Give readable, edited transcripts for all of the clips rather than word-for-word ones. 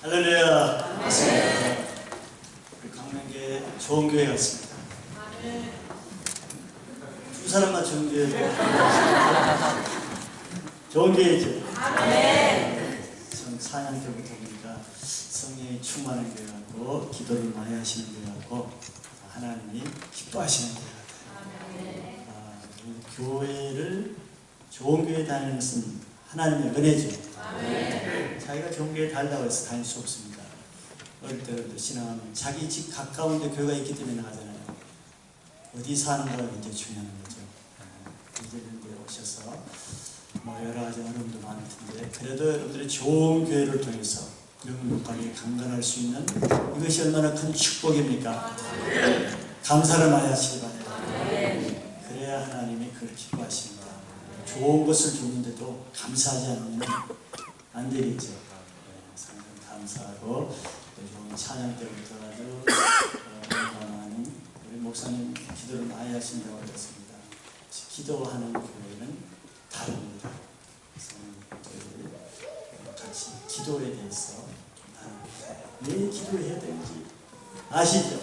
할렐루야. 우리 강명교회 좋은 교회 같습니다. 두 사람만 좋은 교회. 좋은 교회죠. 전 4년 때부터 보니까 성령이 충만한 교회 같고 기도를 많이 하시는 교회 같고 하나님이 기뻐하시는 교회 같아요. 교회를 좋은 교회 다니는 것은 하나님의 은혜죠. 자기가 좋은 교회 다니다고 해서 다닐 수 없습니다. 어릴 때부터 신앙하면 자기 집 가까운 데 교회가 있기 때문에 나가잖아요. 어디 사는가가 굉장히 중요한 거죠. 이제 이런 데 오셔서 여러 가지 어려움도 많을 텐데 그래도 여러분들이 좋은 교회를 통해서 영육하게 강건할 수 있는 이것이 얼마나 큰 축복입니까? 감사를 많이 하시기 바랍니다. 그래야 하나님이 그걸 기뻐하십니다. 좋은 것을 줬는데도 감사하지 않으면 안 되겠죠. 상당히 감사하고 좋은 찬양 때부터 아주 많은 우리 목사님 기도를 많이 하신다고 하셨습니다. 기도하는 교회는 다릅니다. 그래서 같이 기도에 대해서 왜 기도해야 되는지 아시죠?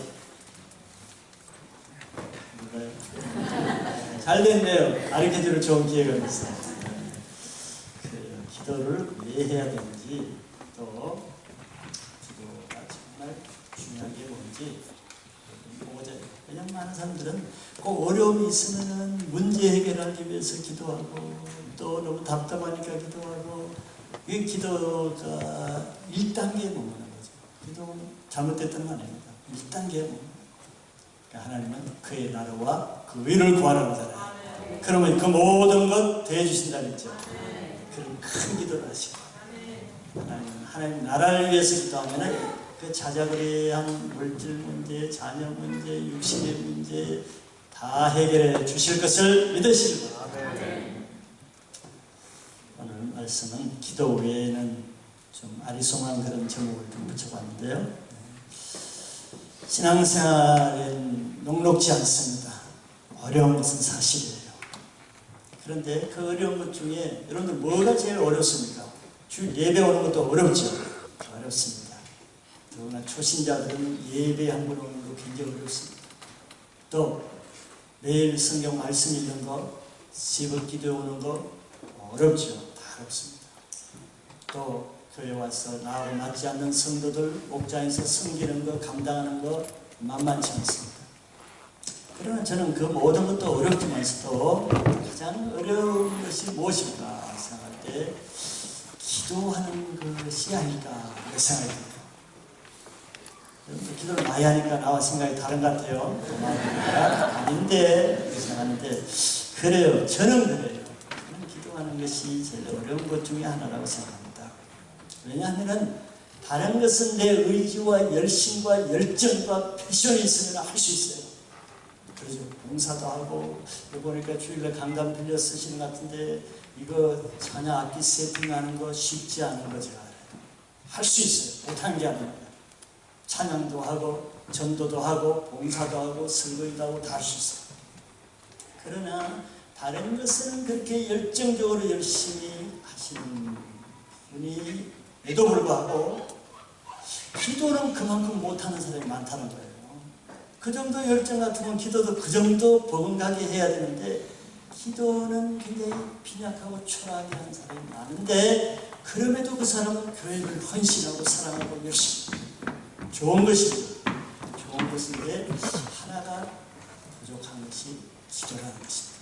몰라요? 잘 됐네요. 가르쳐주는 좋은 기회가 있어요. 기도를 왜 해야 되는지 또 기도가 정말 중요한 게 뭔지 보고자 해요. 왜냐하면 많은 사람들은 꼭 어려움이 있으면 문제 해결하기 위해서 기도하고 또 너무 답답하니까 기도하고 이게 기도가 1단계에 머무는 거죠. 기도는 잘못됐던 건 아닙니다. 1단계에 머무는 거죠. 그러니까 하나님은 그의 나라와 그 의를 구하라고 하잖아요. 그러면 그 모든 것 대해주신다 그랬죠. 그런 큰 기도를 하시고 하나님 나라를 위해서 기도하면 그 자자그레한 물질 문제, 자녀 문제, 육신의 문제 다 해결해 주실 것을 믿으시기 바랍니다. 오늘 말씀은 기도 외에는 좀 아리송한 그런 제목을 좀 붙여봤는데요. 신앙생활은 녹록지 않습니다. 어려운 것은 사실이에요. 그런데 그 어려운 것 중에 여러분들 뭐가 제일 어렵습니까? 주 예배 오는 것도 어렵죠? 어렵습니다. 더구나 초신자들은 예배 한 번 오는 거 굉장히 어렵습니다. 또 매일 성경 말씀 읽는 거, 집을 기도해 오는 거 어렵죠? 다 어렵습니다. 또 교회 와서 나하고 맞지 않는 성도들 목장에서 섬기는 거, 감당하는 거 만만치 않습니다. 그러나 저는 그 모든 것도 어렵지만서도 가장 어려운 것이 무엇일까 생각할 때 기도하는 것이 아닐까 생각이 듭니다. 여러분들 기도를 많이 하니까 나와 생각이 다른 것 같아요. 아닌데 생각하는데 그래요. 저는 그래요. 저는 기도하는 것이 제일 어려운 것 중에 하나라고 생각합니다. 왜냐하면 다른 것은 내 의지와 열심과 열정과 패션이 있으면 할 수 있어요. 그렇죠. 봉사도 하고 보니까 주일날 강단 빌려 쓰시는 것 같은데 이거 찬양 악기 세팅하는 거 쉽지 않은 거 제가 알아요. 할 수 있어요. 못한 게 아닙니다. 찬양도 하고 전도도 하고 봉사도 하고 설교도 하고 다 할 수 있어요. 그러나 다른 것은 그렇게 열정적으로 열심히 하시는 분이에도 불구하고 기도는 그만큼 못하는 사람이 많다는 거예요. 그 정도 열정 같으면 기도도 그 정도 버금가게 해야 되는데 기도는 굉장히 빈약하고 초라하게 하는 사람이 많은데 그럼에도 그 사람은 교회를 헌신하고 사랑하고 열심히 좋은 것입니다. 좋은 것인데 하나가 부족한 것이 기도라는 것입니다.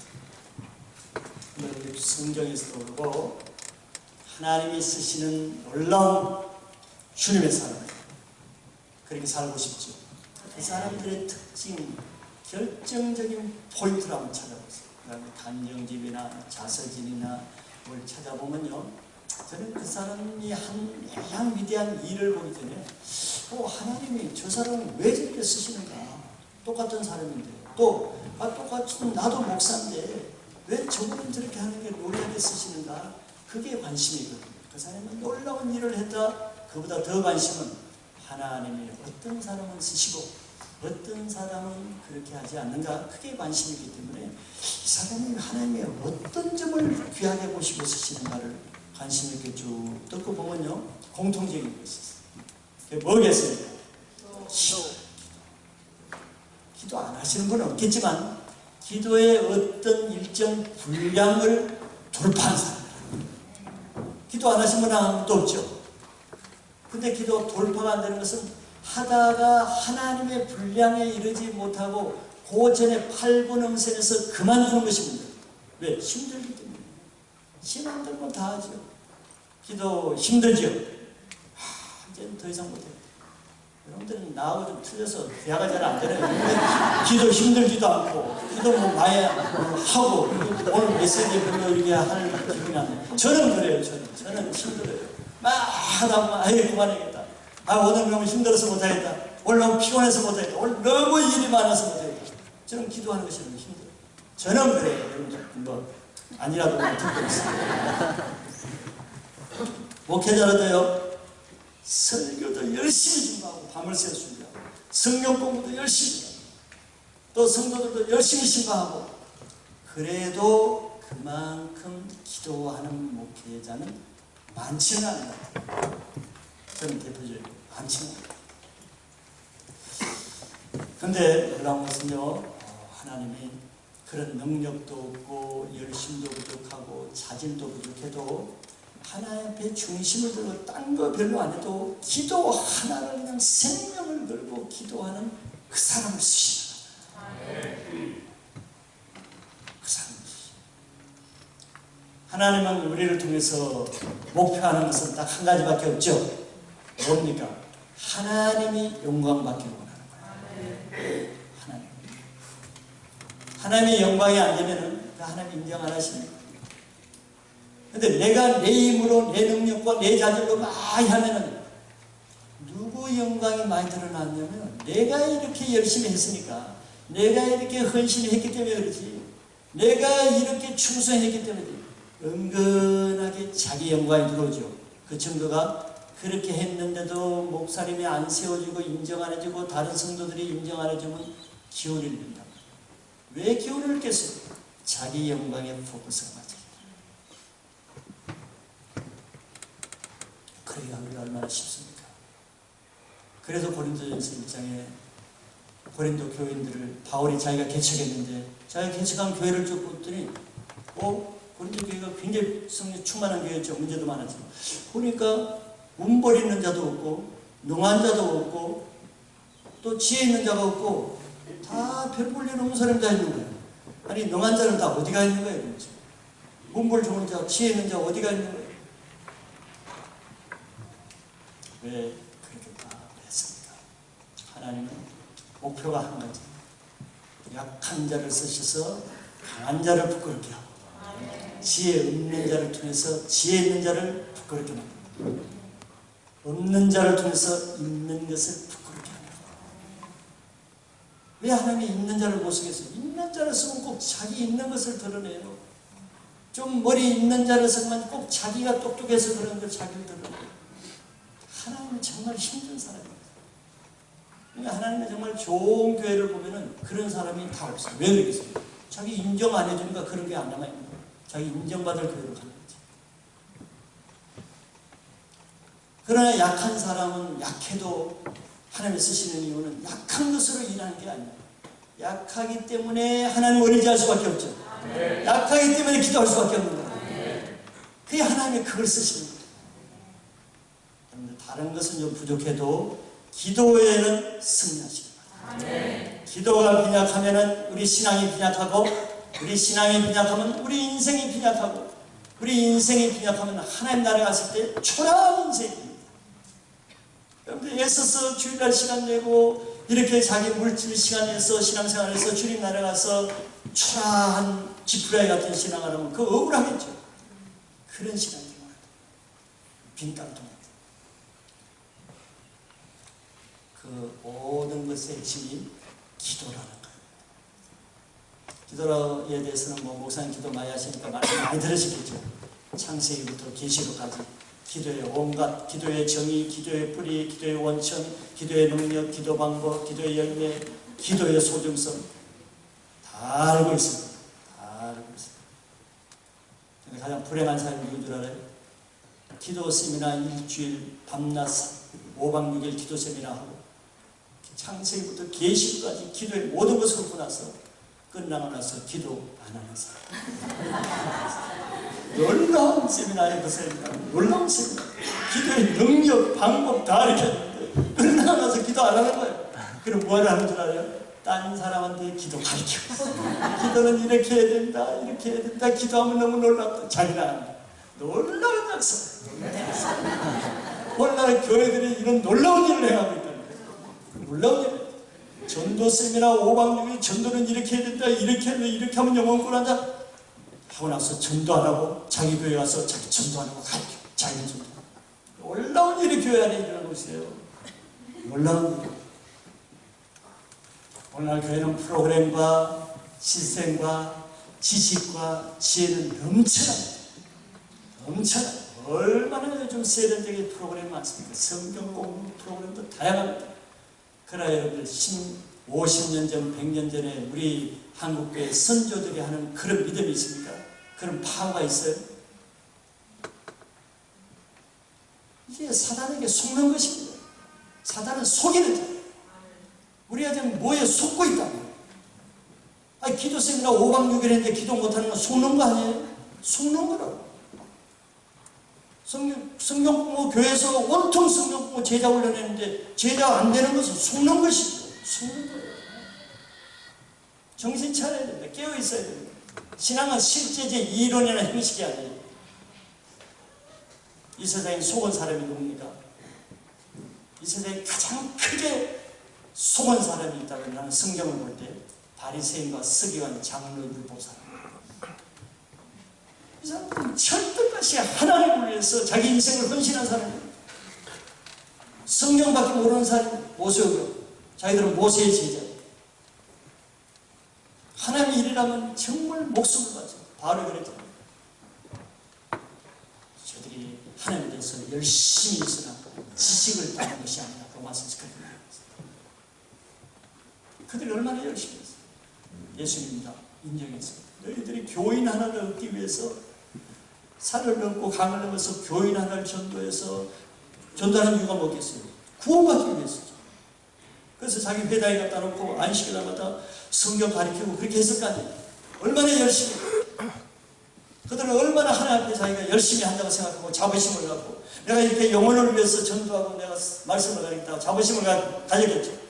우리 성경에서도 그러고 하나님이 쓰시는 놀라운 주님의 사람 그렇게 살고 싶죠. 그 사람들의 특징, 결정적인 포인트를 한번 찾아보세요. 그 다음에 간정집이나 자서진이나 뭘 찾아보면요. 저는 그 사람이 한 가장 위대한 일을 보기 전에 하나님이 저 사람을 왜 저렇게 쓰시는가. 똑같은 사람인데 또 똑같은 나도 목사인데 왜 저분은 저렇게 하는 게 놀라게 쓰시는가. 그게 관심이거든요. 그 사람은 놀라운 일을 했다. 그보다 더 관심은 하나님이 어떤 사람은 쓰시고 어떤 사람은 그렇게 하지 않는가. 그게 관심이기 때문에 이 사람이 하나님의 어떤 점을 귀하게 보시고 쓰시는가를 관심 있게 쭉 듣고 보면요. 공통적인 것이 있어요. 그게 뭐겠습니까? 기도 안 하시는 분은 없겠지만 기도의 어떤 일정 분량을 돌파한 사람이라. 기도 안 하신 분은 아무도 없죠. 근데 기도 돌파가 안 되는 것은 하다가 하나님의 분량에 이르지 못하고 그 전에 8분 음선에서 그만두는 것이 문제예요. 왜? 힘들기 때문에. 힘 안 들면 다 하죠. 기도 힘들죠? 이제는 더 이상 못해요. 여러분들은 나하고 좀 틀려서 대화가 잘 안 되네요. 기도 힘들지도 않고, 기도 뭐 많이 하고, 오늘 메시지 별로 이렇게 할 기분이 안 나요. 저는 그래요, 저는 힘들어요. 막 하다 보면, 아유, 그만하겠다. 오늘 너무 힘들어서 못하겠다. 오늘 너무 피곤해서 못하겠다. 오늘 너무 일이 많아서 못하겠다. 저는 기도하는 것이 너무 힘들어요. 저는 그래요. 여러분들, 뭐, 아니라도 듣고 있어요. 목회자로도요, 설교도 열심히 준비하고 밤을 새 준비하고 성경 공부도 열심히 하고 또 성도들도 열심히 신방하고 그래도 그만큼 기도하는 목회자는 많지는 않아요. 저는 대표적으로 많지는 않아요. 그런데 그런 것은요, 하나님이 그런 능력도 없고 열심도 부족하고 자질도 부족해도 하나님 앞에 중심을 들고 딴 거 별로 안 해도 기도 하나를 그냥 생명을 걸고 기도하는 그 사람을 쓰시는 거예요. 그 사람을 쓰시는 거예요. 하나님은 우리를 통해서 목표하는 것은 딱 한 가지밖에 없죠. 뭡니까? 하나님이 영광받기를 원하는 거예요. 하나님의 영광이 안 되면은 하나님 인정 안 하십니까? 근데 내가 내 힘으로 내 능력과 내 자질로 많이 하면은 누구 영광이 많이 드러났냐면 내가 이렇게 열심히 했으니까 내가 이렇게 헌신했기 때문에 그렇지 내가 이렇게 충성했기 때문에 은근하게 자기 영광이 들어오죠. 그 증거가 그렇게 했는데도 목사님이 안 세워주고 인정 안 해주고 다른 성도들이 인정 안 해주면 기운을 잃는다. 왜 기운을 잃겠어요? 자기 영광에 포커스가 맞아요. 그래야 우리가 얼마나 쉽습니까? 그래서 고린도전서 1장에 고린도 교인들을 바울이 자기가 개척했는데 자기가 개척한 교회를 쭉 봤더니 고린도 교회가 굉장히 성령 충만한 교회였죠. 문제도 많았지만 보니까 운벌 있는 자도 없고 능한 자도 없고 또 지혜 있는 자가 없고 다 별 볼 일 없는 사람이 다 있는 거예요. 아니 능한 자는 다 어디가 있는 거예요? 그렇죠? 운벌 좋은 자, 지혜 있는 자 어디가 있는 거예요? 왜 그렇게 다 했습니까? 하나님은 목표가 한 가지. 약한 자를 쓰셔서 강한 자를 부끄럽게 하고 지혜 없는 자를 통해서 지혜 있는 자를 부끄럽게 만듭니다. 없는 자를 통해서 있는 것을 부끄럽게 합니다. 왜 하나님이 있는 자를 못 쓰겠어요? 있는 자를 쓰면 꼭 자기 있는 것을 드러내요. 좀 머리 있는 자를 쓰면 꼭 자기가 똑똑해서 그런 걸 자기를 드러내요. 하나님은 정말 힘든 사람입니다. 그러니까 하나님은 정말 좋은 교회를 보면은 그런 사람이 다 없어요. 왜 그러겠어요? 자기 인정 안 해주니까 그런 게 안 남아있는 거예요. 자기 인정받을 교회로 가는 거지. 그러나 약한 사람은 약해도 하나님이 쓰시는 이유는 약한 것으로 일하는 게 아니에요. 약하기 때문에 하나님을 의지할 수밖에 없죠. 약하기 때문에 기도할 수밖에 없는 거예요. 그게 하나님이 그걸 쓰시는 거예요. 다른 것은 좀 부족해도 기도에는 승리하시는 거예요. 기도가 빈약하면 우리 신앙이 빈약하고 우리 신앙이 빈약하면 우리 인생이 빈약하고 우리 인생이 빈약하면 하나님 나라에 갔을 때 초라한 인생입니다. 여러분들 애써서 주일날 시간 내고 이렇게 자기 물질 시간 내서 신앙생활에서 주님 나라에 가서 초라한 지푸라기 같은 신앙을 하면 그거 억울하겠죠. 그런 시간이 필요합니다. 빈 땅통에 그 모든 것의 핵심이 기도라는 거예요. 기도에 대해서는 목사님 기도 많이 하시니까 말씀 많이 들으시겠죠. 창세기부터 계시록까지 기도의 온갖, 기도의 정의, 기도의 뿌리, 기도의 원천, 기도의 능력, 기도 방법, 기도의 열매, 기도의 소중성 다 알고 있습니다. 다 알고 있습니다. 가장 불행한 사람이 누군 줄 알아요? 기도 세미나 일주일 밤낮 5박 6일 기도 세미나하고 창세기부터 계시까지 기도의 모든 것을 하고 나서 끝나고 나서 기도 안 하는 사람. 놀라운 세미나에 그 세미나, 놀라운 세미나. 기도의 능력, 방법 다 가르쳤는데 끝나고 나서 기도 안 하는 거예요. 그럼 뭘 하는 줄 알아요? 딴 사람한테 기도 가르쳐. 기도는 이렇게 해야 된다, 이렇게 해야 된다. 기도하면 너무 놀랍다. 자기는 안 해. 놀라운 역사. 오늘날 교회들이 이런 놀라운 일을 행하고 있다는 거예요. 놀라운 일. 전도 세미나 5박 6일 전도는 이렇게 해야 된다, 이렇게 하면 이렇게 하면 영원권한다 하고 나서 전도 안 하고 자기 교회 가서 자기 전도 안 하고 가르쳐. 자기는 전도. 놀라운 일이 교회 안에 일어나고 있어요. 놀라운 일. 오늘날 교회는 프로그램과 시스템과 지식과 지혜는 넘쳐납니다. 넘쳐납니다. 얼마나 요즘 세련되게 프로그램이 많습니까? 성경 공부 프로그램도 다양합니다. 그러나 여러분들 50년 전, 100년 전에 우리 한국교회 선조들이 하는 그런 믿음이 있습니까? 그런 파워가 있어요? 이게 사단에게 속는 것입니다. 사단은 속이는 자예요. 우리가 지금 뭐에 속고 있다고요? 아니, 기도 세미나 5박 6일 했는데 기도 못하는 건 속는 거 아니에요? 속는 거라고. 성경 공부 교회에서 온통 성경 공부 제자 훈련했는데 제자가 안 되는 것은 속는 것이죠. 속는 거예요. 정신 차려야 됩니다. 깨어 있어야 됩니다. 신앙은 실제적 이론이나 형식이 아니에요. 이 세상에 속은 사람이 누굽니까? 이 세상에 가장 크게 속은 사람이 있다면 나는 성경을 볼 때 바리새인과 서기관, 장로, 율법사람. 이 사람들은 철떡같이 하나님을 위해서 자기 인생을 헌신한 사람이에요. 성경밖에 모르는 사람이 모세오고 자기들은 모세의 제자예요. 하나님의 일이라면 정말 목숨을 바쳐. 바로 그랬잖아요. 저들이 하나님에 대해서 열심히 있으나 지식을 따는 것이 아니라 로마서에서 그렇게 말했어요. 그들이 얼마나 열심히 했어요. 예수님입니다. 인정했어요. 너희들이 교인 하나를 얻기 위해서 산을 넘고 강을 넘어서 교인 하나를 전도해서 전도하는 이유가 뭐겠어요? 구원받기 위해서죠. 그래서 자기 회당에 갖다 놓고 안식일 날마다 성경 가르치고 그렇게 했을 거 아니에요. 얼마나 열심히. 그들은 얼마나 하나님 앞에 자기가 열심히 한다고 생각하고 자부심을 갖고 내가 이렇게 영혼을 위해서 전도하고 내가 말씀을 가르치다가 자부심을 가졌겠죠.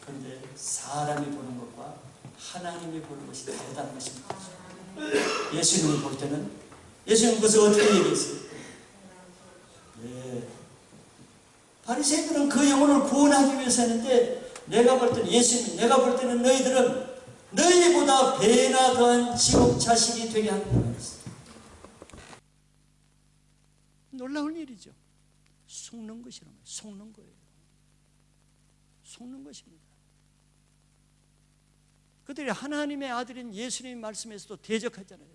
그런데 사람이 보는 것과 하나님이 보는 것이 다르다는 것입니다. 예수님을 볼 때는 예수님은 그것을 어떻게 얘기했어요? 네. 바리새인들은 그 영혼을 구원하기 위해서 했는데 내가 볼 때는 예수님, 내가 볼 때는 너희들은 너희보다 배나 더한 지옥 자식이 되게 한다는 것이었어요. 놀라운 일이죠. 속는 것이란 말이에요. 속는 거예요. 속는 것입니다. 그들이 하나님의 아들인 예수님 말씀에서도 대적하잖아요.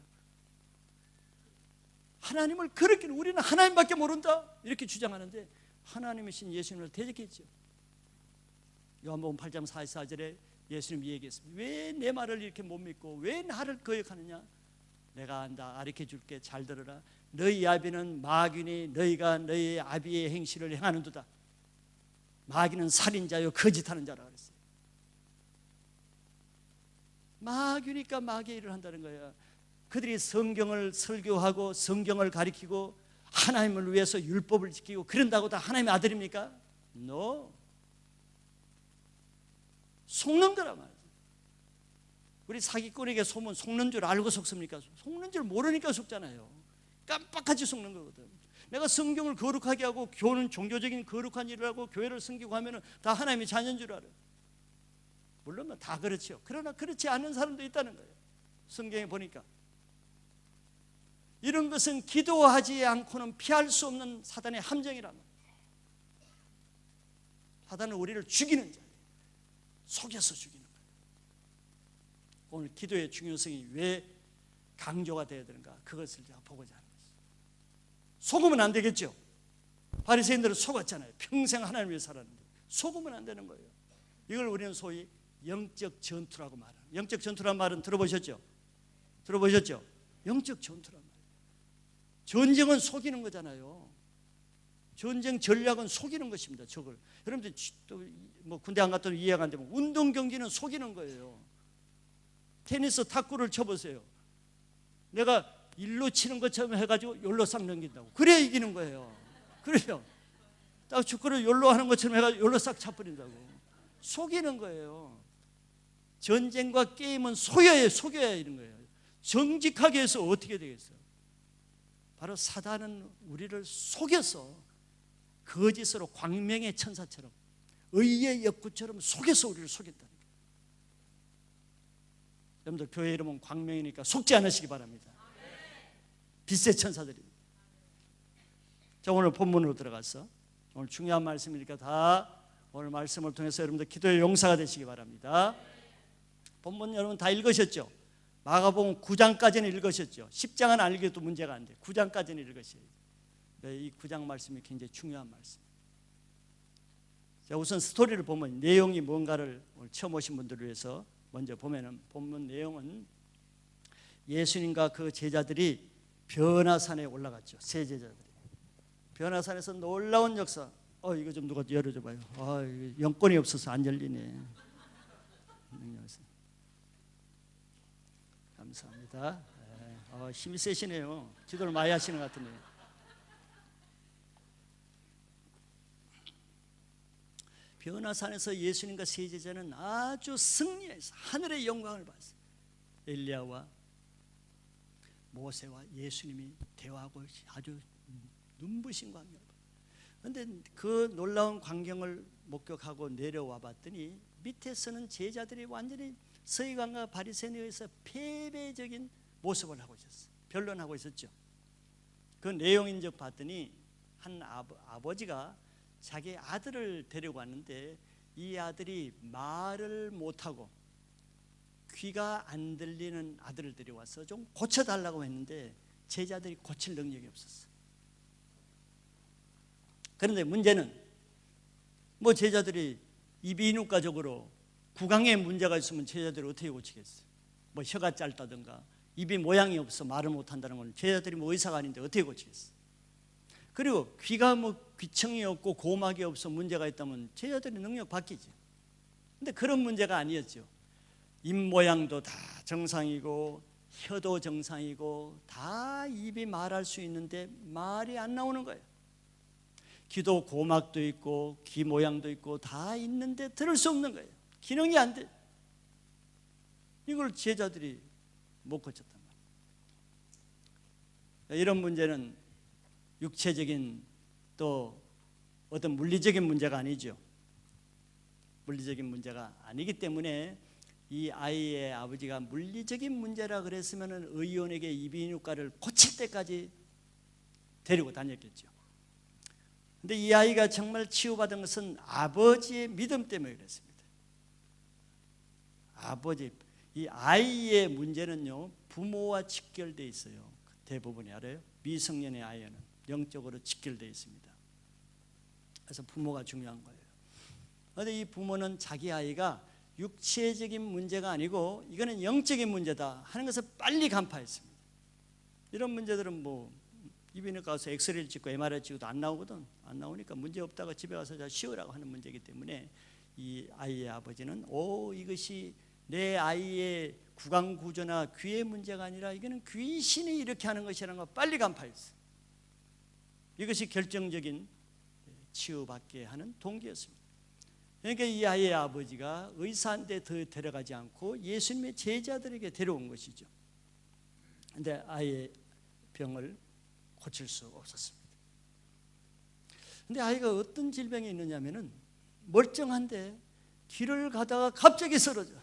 하나님을 그렇게 우리는 하나님밖에 모른다 이렇게 주장하는데 하나님이신 예수님을 대적했죠. 요한복음 8장 44절에 예수님이 얘기했습니다. 왜 내 말을 이렇게 못 믿고 왜 나를 거역하느냐? 내가 안다. 가르쳐 줄게. 잘 들어라. 너희 아비는 마귀니 너희가 너희 아비의 행실을 행하는도다. 마귀는 살인자요 거짓하는 자라 그랬어요. 마귀니까 마귀의 일을 한다는 거야. 그들이 성경을 설교하고 성경을 가리키고 하나님을 위해서 율법을 지키고 그런다고 다 하나님의 아들입니까? No. 속는 거란 말이에요. 우리 사기꾼에게 속으면 속는 줄 알고 속습니까? 속는 줄 모르니까 속잖아요. 깜빡하지 속는 거거든. 내가 성경을 거룩하게 하고 교는 종교적인 거룩한 일을 하고 교회를 섬기고 하면 다 하나님의 자녀인 줄 알아요. 물론 다 그렇죠. 그러나 그렇지 않은 사람도 있다는 거예요. 성경에 보니까 이런 것은 기도하지 않고는 피할 수 없는 사단의 함정이란 말이에요. 사단은 우리를 죽이는 자예요. 속여서 죽이는 거예요. 오늘 기도의 중요성이 왜 강조가 되어야 되는가? 그것을 제가 보고자 하는 것이죠. 속으면 안 되겠죠. 바리새인들은 속았잖아요. 평생 하나님을 위해 살았는데 속으면 안 되는 거예요. 이걸 우리는 소위 영적 전투라고 말합니다. 영적 전투란 말은 들어보셨죠? 들어보셨죠? 영적 전투란 말이에요. 전쟁은 속이는 거잖아요. 전쟁 전략은 속이는 것입니다. 적을. 여러분들 또 뭐 군대 안 갔다고 이해가 안 되면 운동 경기는 속이는 거예요. 테니스 탁구를 쳐보세요. 내가 일로 치는 것처럼 해가지고 열로 싹 넘긴다고. 그래야 이기는 거예요. 그래요. 딱 축구를 열로 하는 것처럼 해가지고 열로 싹 차버린다고. 속이는 거예요. 전쟁과 게임은 속여야 이런 거예요. 정직하게 해서 어떻게 되겠어요? 바로 사단은 우리를 속여서 거짓으로 광명의 천사처럼 의의 역구처럼 속여서 우리를 속였다는 거예요. 여러분들 교회 이름은 광명이니까 속지 않으시기 바랍니다. 빛의 천사들입니다. 자, 오늘 본문으로 들어가서 오늘 중요한 말씀이니까 다 오늘 말씀을 통해서 여러분들 기도의 용사가 되시기 바랍니다. 본문 여러분 다 읽으셨죠? 마가복음 9장까지는 읽으셨죠? 10장은 안 읽어도 문제가 안 돼요. 9장까지는 읽으셔야 돼요. 이 9장 말씀이 굉장히 중요한 말씀. 자, 우선 스토리를 보면 내용이 뭔가를 오늘 처음 오신 분들을 위해서 먼저 보면은 본문 내용은 예수님과 그 제자들이 변화산에 올라갔죠. 세 제자들이. 변화산에서 놀라운 역사. 이거 좀 누가 열어줘 봐요. 영권이 없어서 안 열리네. 감사합니다. 힘이 세시네요. 기도를 많이 하시는 것 같은데. 변화산에서 예수님과 세 제자는 아주 승리해서 하늘의 영광을 봤어요. 엘리야와 모세와 예수님이 대화하고 아주 눈부신 광경을 봤어요. 그런데 그 놀라운 광경을 목격하고 내려와 봤더니 밑에서는 제자들이 완전히 서기관과 바리새인에 의해서 패배적인 모습을 하고 있었어요. 변론하고 있었죠. 그 내용인적 봤더니 한 아버지가 자기 아들을 데리고 왔는데 이 아들이 말을 못하고 귀가 안 들리는 아들을 데려와서 좀 고쳐달라고 했는데 제자들이 고칠 능력이 없었어요. 그런데 문제는 뭐 제자들이 이비인후과적으로 구강에 문제가 있으면 제자들이 어떻게 고치겠어요? 뭐 혀가 짧다든가 입이 모양이 없어 말을 못한다는 건 제자들이 뭐 의사가 아닌데 어떻게 고치겠어요? 그리고 귀가 뭐 귀청이 없고 고막이 없어 문제가 있다면 제자들이 능력 바뀌지. 근데 그런 문제가 아니었죠. 입 모양도 다 정상이고 혀도 정상이고 다 입이 말할 수 있는데 말이 안 나오는 거예요. 귀도 고막도 있고 귀 모양도 있고 다 있는데 들을 수 없는 거예요. 기능이 안 돼. 이걸 제자들이 못 고쳤단 말이에요. 이런 문제는 육체적인 또 어떤 물리적인 문제가 아니죠. 물리적인 문제가 아니기 때문에 이 아이의 아버지가 물리적인 문제라 그랬으면 의원에게 이비인후과를 고칠 때까지 데리고 다녔겠죠. 근데 이 아이가 정말 치유받은 것은 아버지의 믿음 때문에 그랬습니다. 이 아이의 문제는요 부모와 직결되어 있어요. 대부분이 알아요? 미성년의 아이는 영적으로 직결되어 있습니다. 그래서 부모가 중요한 거예요. 그런데 이 부모는 자기 아이가 육체적인 문제가 아니고 이거는 영적인 문제다 하는 것을 빨리 간파했습니다. 이런 문제들은 뭐 이비인후과 가서 엑스레이를 찍고 MRI 찍어도 안 나오거든. 안 나오니까 문제 없다가 집에 가서 자 쉬우라고 하는 문제이기 때문에 이 아이의 아버지는 이것이 내 아이의 구강 구조나 귀의 문제가 아니라 이거는 귀신이 이렇게 하는 것이라는 걸 빨리 간파했어요. 이것이 결정적인 치유받게 하는 동기였습니다. 그러니까 이 아이의 아버지가 의사한테 더 데려가지 않고 예수님의 제자들에게 데려온 것이죠. 그런데 아이의 병을 고칠 수 없었습니다. 그런데 아이가 어떤 질병이 있느냐면은 멀쩡한데 길을 가다가 갑자기 쓰러져.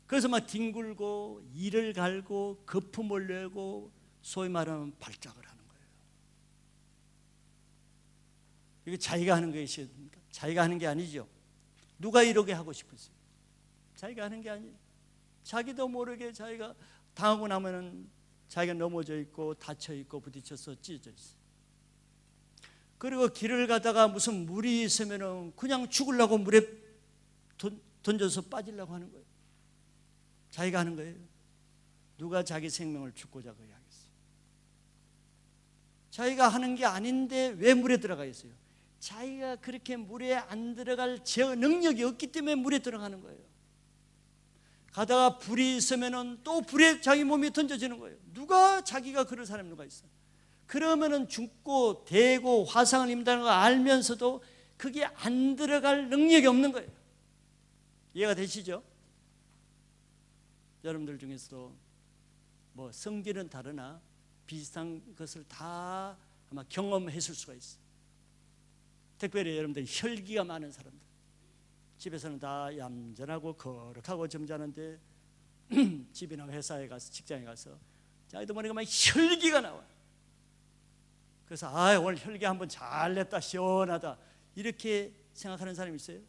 그래서 막 뒹굴고 이를 갈고 거품을 내고 소위 말하면 발작을 하는 거예요. 이게 자기가 하는 것입니까? 자기가 하는 게 아니죠. 누가 이러게 하고 싶었어요? 자기가 하는 게 아니에요. 자기도 모르게 자기가 당하고 나면은 자기가 넘어져 있고 다쳐 있고 부딪혀서 찢어져 있어요. 그리고 길을 가다가 무슨 물이 있으면은 그냥 죽으려고 물에 던져서 빠지려고 하는 거예요. 자기가 하는 거예요. 누가 자기 생명을 죽고자 그렇게 하겠어요? 자기가 하는 게 아닌데 왜 물에 들어가 있어요? 자기가 그렇게 물에 안 들어갈 제어 능력이 없기 때문에 물에 들어가는 거예요. 가다가 불이 있으면은 또 불에 자기 몸이 던져지는 거예요. 누가 자기가 그럴 사람이 누가 있어? 그러면은 죽고 대고 화상을 입는다는 걸 알면서도 그게 안 들어갈 능력이 없는 거예요. 이해가 되시죠? 여러분들 중에서도 뭐 성질은 다르나 비슷한 것을 다 아마 경험했을 수가 있어요. 특별히 여러분들 혈기가 많은 사람들, 집에서는 다 얌전하고 거룩하고 점잖은데 집이나 회사에 가서 직장에 가서 자기도 모르게 막 혈기가 나와요. 그래서 오늘 혈기 한번 잘 냈다, 시원하다, 이렇게 생각하는 사람이 있어요?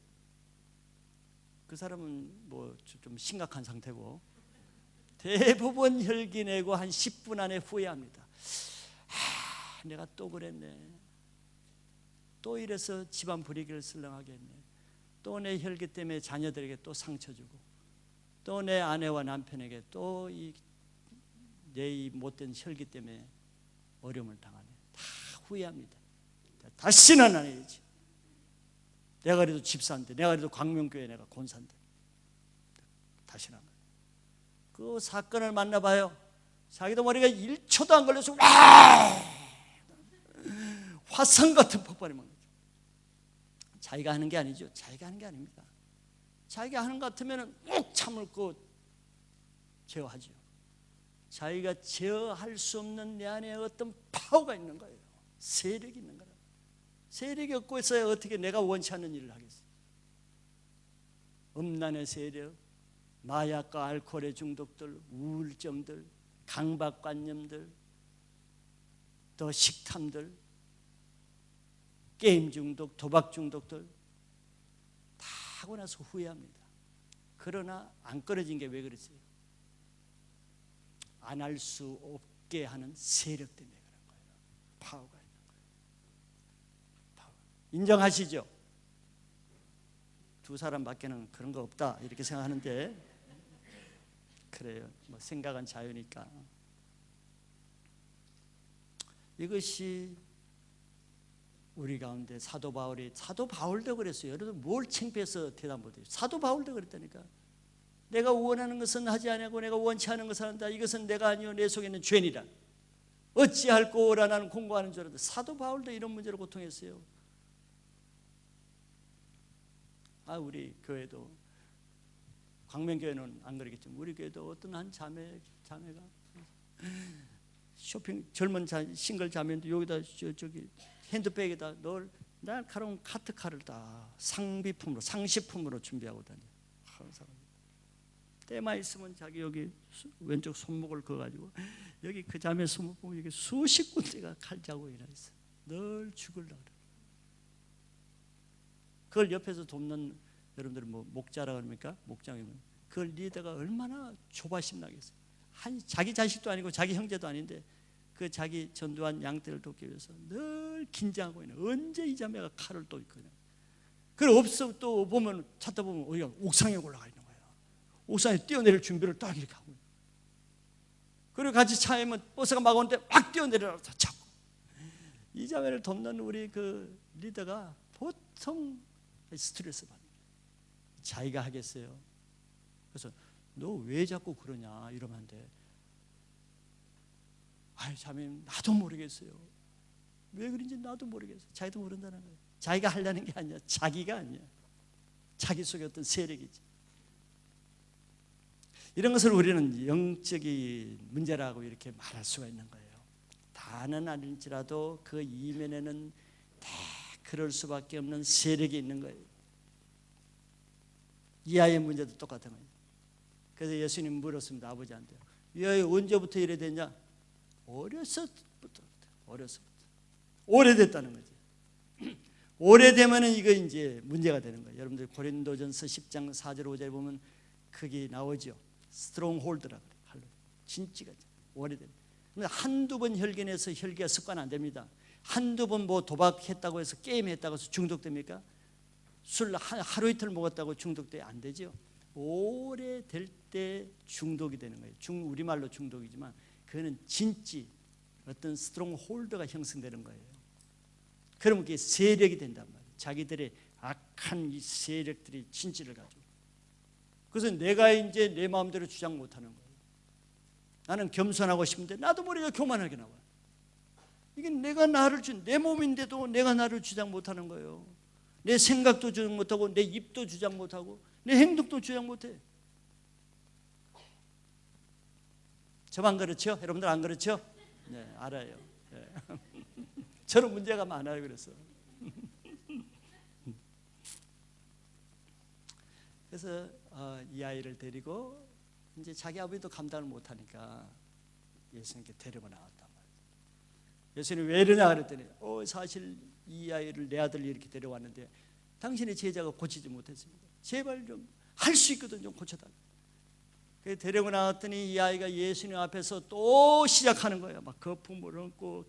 그 사람은 뭐 좀 심각한 상태고, 대부분 혈기 내고 한 10분 안에 후회합니다. 내가 또 그랬네, 또 이래서 집안 분위기를 썰렁하게 했네, 또 내 혈기 때문에 자녀들에게 또 상처 주고, 또 내 아내와 남편에게 또 내 이 못된 혈기 때문에 어려움을 당하네. 다 후회합니다. 다시는 안 해야지. 내가 그래도 집사인데, 내가 그래도 광명교회 내가 권사인데 다시는 안 해요. 그 사건을 만나봐요. 자기도 머리가 1초도 안 걸려서 화산 같은 폭발이 막 나죠. 자기가 하는 게 아니죠. 자기가 하는 게 아닙니다. 자기가 하는 것 같으면 꼭 참을고 제어하죠. 자기가 제어할 수 없는 내 안에 어떤 파워가 있는 거예요. 세력이 있는 거예요. 세력이 없고 있어야 어떻게 내가 원치 않는 일을 하겠어요. 음란의 세력, 마약과 알코올의 중독들, 우울증들, 강박관념들, 또 식탐들, 게임 중독, 도박 중독들 다 하고 나서 후회합니다. 그러나 안 끊어진 게 왜 그랬어요? 안 할 수 없게 하는 세력 때문에 그런 거예요. 파워가 있는 거예요. 파워. 인정하시죠? 두 사람밖에는 그런 거 없다 이렇게 생각하는데, 그래요. 뭐 생각은 자유니까. 이것이 우리 가운데 사도 바울도 그랬어요. 여러분 뭘 창피해서 대답 못해요. 사도 바울도 그랬다니까. 내가 원하는 것은 하지 아니하고 내가 원치 않은 것을 한다. 이것은 내가 아니요 내 속에 있는 죄니라. 어찌할꼬라 나는 공고하는 줄 알았다. 사도 바울도 이런 문제로 고통했어요. 우리 교회도, 광명교회는 안 그러겠지만 우리 교회도 어떤 한 자매가 쇼핑, 젊은 싱글 자매인데 여기다 저기 핸드백에다 넣을 날카로운 카트카를 다 상비품으로, 상식품으로 준비하고 다녀. 항상 때만 있으면 자기 여기 왼쪽 손목을 그어가지고 여기 그 자매 손목 보면 여기 수십 군데가 칼자국이나 있어. 늘 죽으려고 그래. 그걸 옆에서 돕는 여러분들 뭐 목자라 그럽니까? 목장이면 그걸 리더가 얼마나 조바심 나겠어요. 자기 자식도 아니고 자기 형제도 아닌데 그 자기 전두환 양떼를 돕기 위해서 늘 긴장하고 있는, 언제 이 자매가 칼을 또 있거든요. 그걸 없어 또 보면 찾다 보면 어디가 옥상에 올라가 있는 거야. 옥상에 뛰어내릴 준비를 딱 이렇게 하고, 그리고 같이 차에면 버스가 막 오는데 막 뛰어내려서 잡고. 이 자매를 돕는 우리 그 리더가 보통 스트레스 받는 거예요. 자기가 하겠어요. 그래서 너 왜 자꾸 그러냐 이러면 안 돼. 자매님 나도 모르겠어요. 왜 그런지 나도 모르겠어요. 자기도 모른다는 거예요. 자기가 하려는 게 아니야. 자기가 아니야. 자기 속에 어떤 세력이지. 이런 것을 우리는 영적인 문제라고 이렇게 말할 수가 있는 거예요. 다는 아닐지라도 그 이면에는 다 그럴 수밖에 없는 세력이 있는 거예요. 이 아이의 문제도 똑같은 거예요. 그래서 예수님 물었습니다. 아버지한테. 이 아이 언제부터 이래 됐냐? 어려서부터. 오래됐다는 거지. 오래되면 이거 이제 문제가 되는 거예요. 여러분들 고린도전서 10장 4절 5절에 보면 그게 나오죠. 스트롱홀드라고 그래요. 진짜가 오래된. 한두 번 혈기내서 혈기가 습관 안 됩니다. 한두 번 뭐 도박했다고 해서 게임했다고 해서 중독됩니까? 술 하루 이틀 먹었다고 중독돼? 안 되죠. 오래될 때 중독이 되는 거예요. 우리말로 중독이지만 그거는 진지, 어떤 스트롱 홀더가 형성되는 거예요. 그러면 그게 세력이 된단 말이에요. 자기들의 악한 이 세력들이 진지를 가지고. 그래서 내가 이제 내 마음대로 주장 못하는 거예요. 나는 겸손하고 싶은데 나도 모르게 교만하게 나와요. 이게 내가 나를 내 몸인데도 내가 나를 주장 못하는 거예요. 내 생각도 주장 못하고 내 입도 주장 못하고 내 행동도 주장 못해. 저만 그렇죠? 여러분들 안 그렇죠? 네, 알아요. 네. 저는 문제가 많아요. 그래서 이 아이를 데리고 이제 자기 아버지도 감당을 못하니까 예수님께 데리고 나왔단 말이에요. 예수님 왜 이러냐 그랬더니 사실 이 아이를 내 아들이 이렇게 데려왔는데 당신의 제자가 고치지 못했습니다. 제발 좀 할 수 있거든 좀 고쳐달라. 데리고 나왔더니 이 아이가 예수님 앞에서 또 시작하는 거예요. 막 거품을 얹고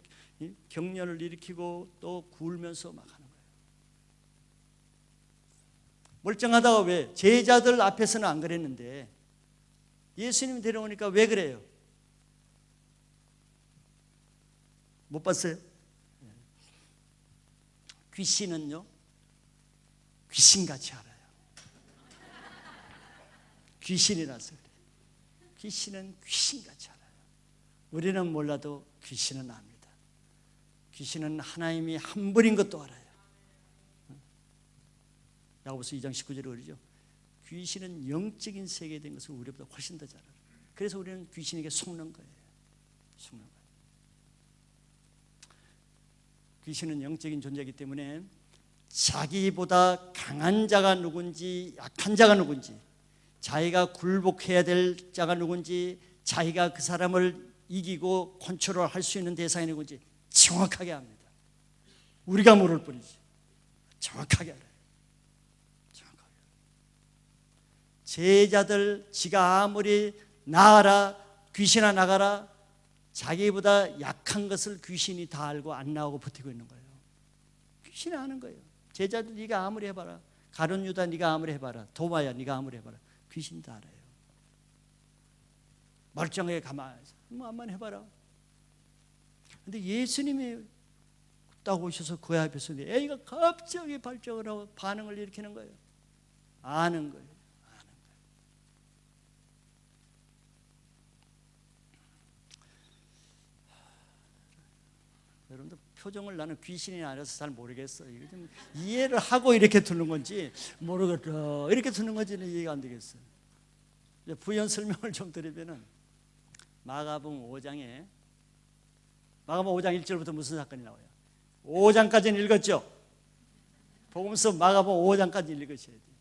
경련을 일으키고 또 굴면서 막 하는 거예요. 멀쩡하다가 왜? 제자들 앞에서는 안 그랬는데 예수님 데려오니까 왜 그래요? 못 봤어요? 귀신은요 귀신같이 알아요. 귀신이라서 그래요. 귀신은 귀신같이 알아요. 우리는 몰라도 귀신은 압니다. 귀신은 하나님이 한 분인 것도 알아요. 야고보서 2장 19절에 그러죠. 귀신은 영적인 세계에 된 것을 우리보다 훨씬 더 잘 알아요. 그래서 우리는 귀신에게 속는 거예요. 속는 거예요. 귀신은 영적인 존재이기 때문에 자기보다 강한 자가 누군지 약한 자가 누군지 자기가 굴복해야 될 자가 누군지 자기가 그 사람을 이기고 컨트롤할 수 있는 대상이 누군지 정확하게 압니다. 우리가 모를 뿐이지 정확하게 알아요. 정확하게 알아요. 제자들 지가 아무리 나아라 귀신아 나가라 자기보다 약한 것을 귀신이 다 알고 안 나오고 버티고 있는 거예요. 귀신이 아는 거예요. 제자들 네가 아무리 해봐라. 가룟 유다 네가 아무리 해봐라. 도마야 네가 아무리 해봐라. 귀신 다 알아요. 멀쩡하게 가만히 뭐 한번 해봐라. 근데 예수님이 딱 오셔서 그 앞에서 애가 갑자기 발작을 하고 반응을 일으키는 거예요. 아는 거예요. 아는 거예요. 여러분들 표정을 나는 귀신이 아니라서 잘 모르겠어요. 이거 좀 이해를 하고 이렇게 듣는 건지 모르겠다. 이렇게 듣는 건지는 이해가 안 되겠어요. 부연 설명을 좀 드리면은 마가복음 5장 1절부터 무슨 사건이 나와요? 5장까지는 읽었죠? 복음서 마가복음 5장까지 읽으셔야 돼요.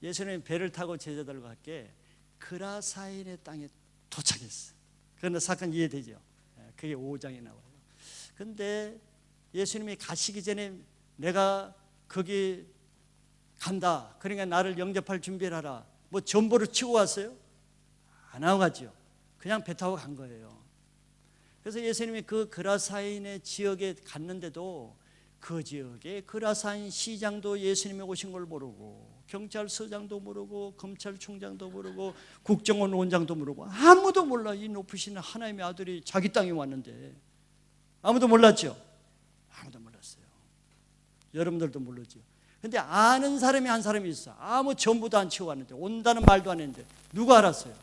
예수님이 배를 타고 제자들과 함께 그라사인의 땅에 도착했어요. 그런데 사건 이해되죠? 그게 5장에 나와요. 근데 예수님이 가시기 전에 내가 거기 간다. 그러니까 나를 영접할 준비를 하라. 뭐 전보를 치고 왔어요? 안 하고 갔죠. 그냥 배 타고 간 거예요. 그래서 예수님이 그 그라사인의 지역에 갔는데도 그 지역에 그라사인 시장도 예수님이 오신 걸 모르고 경찰서장도 모르고 검찰총장도 모르고 국정원 원장도 모르고 아무도 몰라. 이 높으신 하나님의 아들이 자기 땅에 왔는데 아무도 몰랐죠? 아무도 몰랐어요. 여러분들도 몰랐죠? 근데 아는 사람이 한 사람이 있어. 아무 전부도 안 치고 왔는데 온다는 말도 안 했는데 누가 알았어요?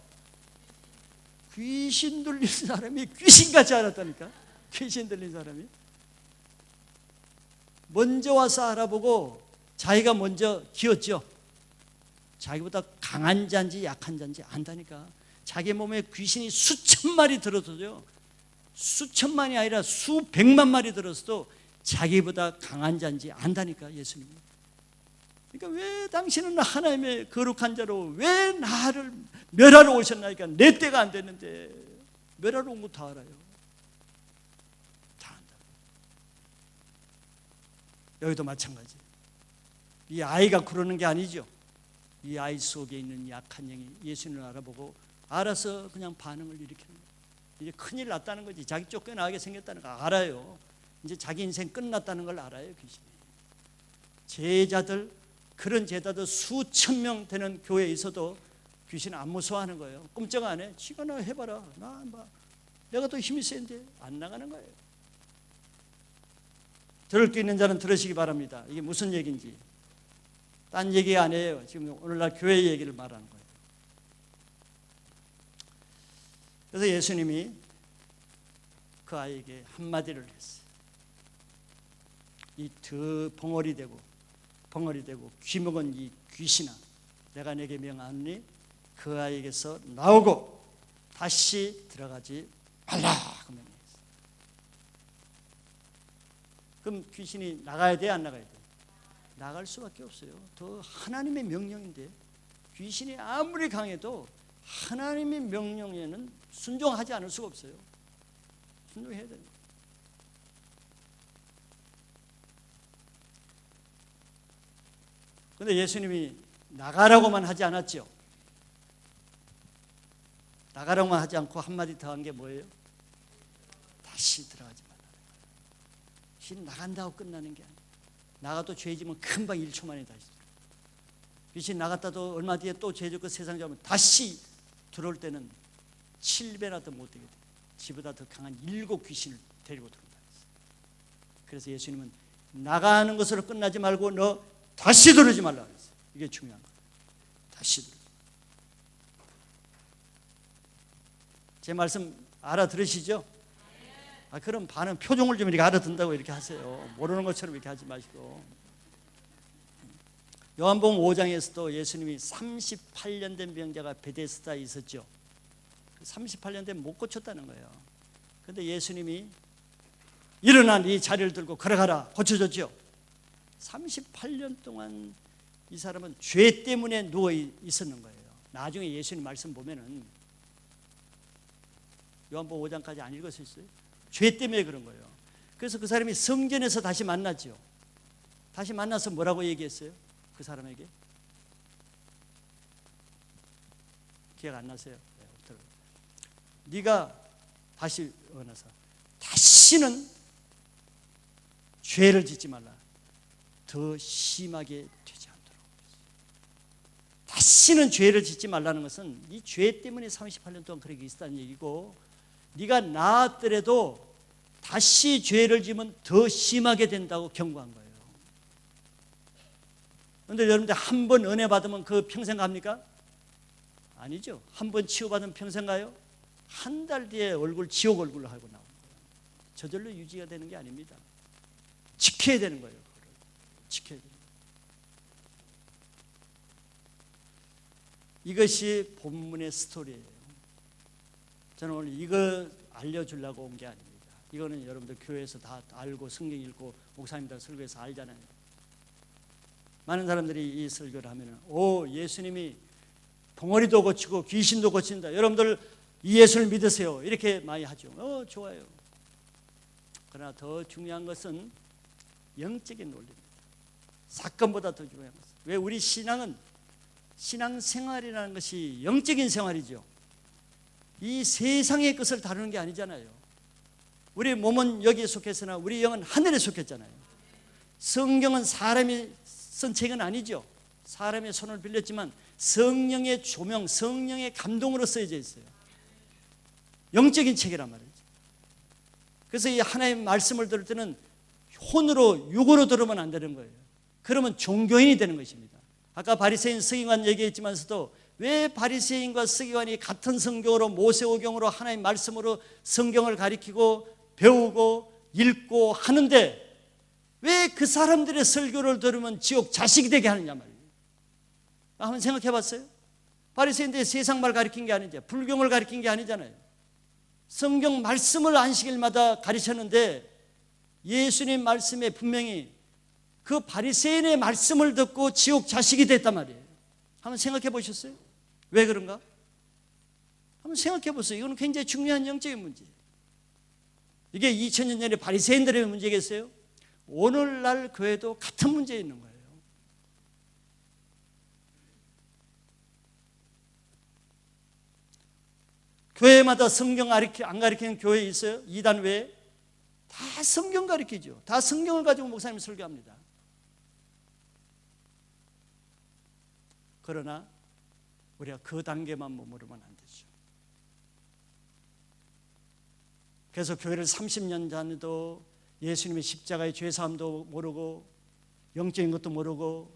귀신 들린 사람이 귀신같이 알았다니까. 귀신 들린 사람이 먼저 와서 알아보고 자기가 먼저 기었죠. 자기보다 강한 자인지 약한 자인지 안다니까. 자기 몸에 귀신이 수천 마리 들어서요. 수천만이 아니라 수백만 마리 들었어도 자기보다 강한 자인지 안다니까 예수님이. 그러니까 왜 당신은 하나님의 거룩한 자로 왜 나를 멸하러 오셨나니까 내 때가 안 됐는데 멸하러 온 거 다 알아요. 다 안다. 여기도 마찬가지. 이 아이가 그러는 게 아니죠. 이 아이 속에 있는 약한 영이 예수님을 알아보고 알아서 그냥 반응을 일으키는 거예요. 이제 큰일 났다는 거지. 자기 쫓겨나게 생겼다는 거 알아요. 이제 자기 인생 끝났다는 걸 알아요. 귀신이. 제자들 그런 제자들 수천 명 되는 교회에 있어도 귀신은 안 무서워하는 거예요. 꼼짝 안 해. 지가 나 해봐라. 나 막 내가 또 힘이 센데 안 나가는 거예요. 들을 수 있는 자는 들으시기 바랍니다. 이게 무슨 얘기인지. 딴 얘기 아니에요. 지금 오늘날 교회 얘기를 말하는 거예요. 그래서 예수님이 그 아이에게 한마디를 했어요. 이 벙어리 되고 귀먹은 이 귀신아, 내가 내게 명하노니 그 아이에게서 나오고 다시 들어가지 말라. 그럼 귀신이 나가야 돼, 안 나가야 돼? 나갈 수밖에 없어요. 더 하나님의 명령인데, 귀신이 아무리 강해도 하나님의 명령에는 순종하지 않을 수가 없어요. 순종해야 되는 거예요. 그런데 예수님이 나가라고만 하지 않았죠. 나가라고만 하지 않고 한마디 더 한 게 뭐예요? 다시 들어가지 말라는 거예요. 귀신 나간다고 끝나는 게 아니에요. 나가도 죄지면 금방 1초 만에 다시 들어요. 귀신 나갔다도 얼마 뒤에 또 죄짓고 세상 잡으면 다시 들어올 때는 7배나 더 못되게 돼요. 지보다 더 강한 7 귀신을 데리고 들어온다. 그래서 예수님은 나가는 것으로 끝나지 말고 너 다시 들어오지 말라 그랬어요. 이게 중요한 거예요. 다시 들어. 제 말씀 알아들으시죠? 그럼 반은 표정을 좀 이렇게 알아듣는다고 이렇게 하세요. 모르는 것처럼 이렇게 하지 마시고. 요한복음 5장에서도 예수님이 38년 된 병자가 베데스다에 있었죠. 38년 된 못 고쳤다는 거예요. 그런데 예수님이 일어나 네 자리를 들고 걸어가라, 고쳐줬죠. 38년 동안 이 사람은 죄 때문에 누워 있었는 거예요. 나중에 예수님 말씀 보면은 요한복음 5장까지 안 읽으셨어요? 죄 때문에 그런 거예요. 그래서 그 사람이 성전에서 다시 만났죠. 다시 만나서 뭐라고 얘기했어요? 그 사람에게? 기억 안 나세요? 네가 다시 원해서 다시는 죄를 짓지 말라. 더 심하게 되지 않도록. 다시는 죄를 짓지 말라는 것은 이 죄 때문에 38년 동안 그렇게 있었다는 얘기고, 네가 나았더라도 다시 죄를 지면 더 심하게 된다고 경고한 거예요. 그런데 여러분들 한 번 은혜 받으면 그 평생 갑니까? 아니죠. 한 번 치유받으면 평생 가요? 한 달 뒤에 지옥 얼굴로 하고 나오는 거예요. 저절로 유지가 되는 게 아닙니다. 지켜야 되는 거예요. 지켜야 돼요. 이것이 본문의 스토리예요. 저는 오늘 이거 알려주려고 온 게 아닙니다. 이거는 여러분들 교회에서 다 알고 성경 읽고 목사님들 설교에서 알잖아요. 많은 사람들이 이 설교를 하면은 예수님이 벙어리도 고치고 귀신도 고친다. 여러분들 이 예수를 믿으세요. 이렇게 많이 하죠. 좋아요. 그러나 더 중요한 것은 영적인 논리입니다. 사건보다 더 중요한 것은, 왜 우리 신앙은 신앙생활이라는 것이 영적인 생활이죠. 이 세상의 것을 다루는 게 아니잖아요. 우리 몸은 여기에 속했으나 우리 영은 하늘에 속했잖아요. 성경은 사람이 쓴 책은 아니죠. 사람의 손을 빌렸지만 성령의 조명, 성령의 감동으로 쓰여져 있어요. 영적인 책이란 말이죠. 그래서 이 하나님의 말씀을 들을 때는 혼으로 육으로 들으면 안 되는 거예요. 그러면 종교인이 되는 것입니다. 아까 바리새인 서기관 얘기했지만서도 왜 바리새인과 서기관이 같은 성경으로 모세오경으로 하나님의 말씀으로 성경을 가리키고 배우고 읽고 하는데 왜 그 사람들의 설교를 들으면 지옥 자식이 되게 하느냐 말이에요. 한번 생각해 봤어요? 바리새인들이 세상 말 가리킨 게 아니죠. 불경을 가리킨 게 아니잖아요. 성경 말씀을 안식일마다 가르쳤는데 예수님 말씀에 분명히 그 바리새인의 말씀을 듣고 지옥 자식이 됐단 말이에요. 한번 생각해 보셨어요? 왜 그런가? 한번 생각해 보세요. 이건 굉장히 중요한 영적인 문제예요. 이게 2000년 전에 바리새인들의 문제겠어요? 오늘날 교회도 같은 문제 있는 거예요. 교회마다 성경 안 가르치는 교회 있어요? 이단 외에? 다 성경 가르치죠. 다 성경을 가지고 목사님 설교합니다. 그러나 우리가 그 단계만 머무르면 안 되죠. 그래서 교회를 30년 다녀도 예수님의 십자가의 죄사함도 모르고 영적인 것도 모르고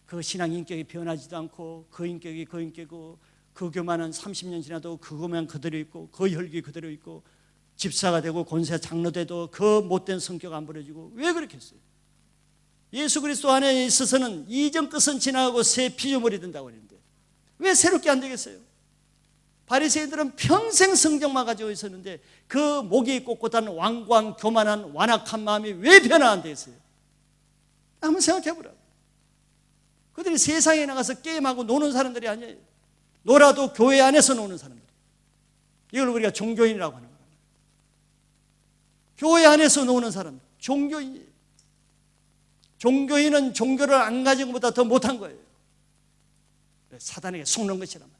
그 신앙 인격이 변하지도 않고 그 인격이 그 인격이고 그 교만은 30년 지나도 그것만 그대로 있고 그 혈기 그대로 있고 집사가 되고 권세 장로 돼도 그 못된 성격 안 버려지고 왜 그렇게 했어요? 예수 그리스도 안에 있어서는 이전 것은 지나가고 새 피조물이 된다고 했는데 왜 새롭게 안 되겠어요? 바리새인들은 평생 성경만 가지고 있었는데 그 목이 꼿꼿한 완고한 교만한 완악한 마음이 왜 변화 안 되겠어요? 한번 생각해 보라고. 그들이 세상에 나가서 게임하고 노는 사람들이 아니에요. 놀아도 교회 안에서 노는 사람들. 이걸 우리가 종교인이라고 하는 거예요. 교회 안에서 노는 사람, 종교인이에요. 종교인은 종교를 안 가진 것보다 더 못한 거예요. 사단에게 속는 것이란 말이에요.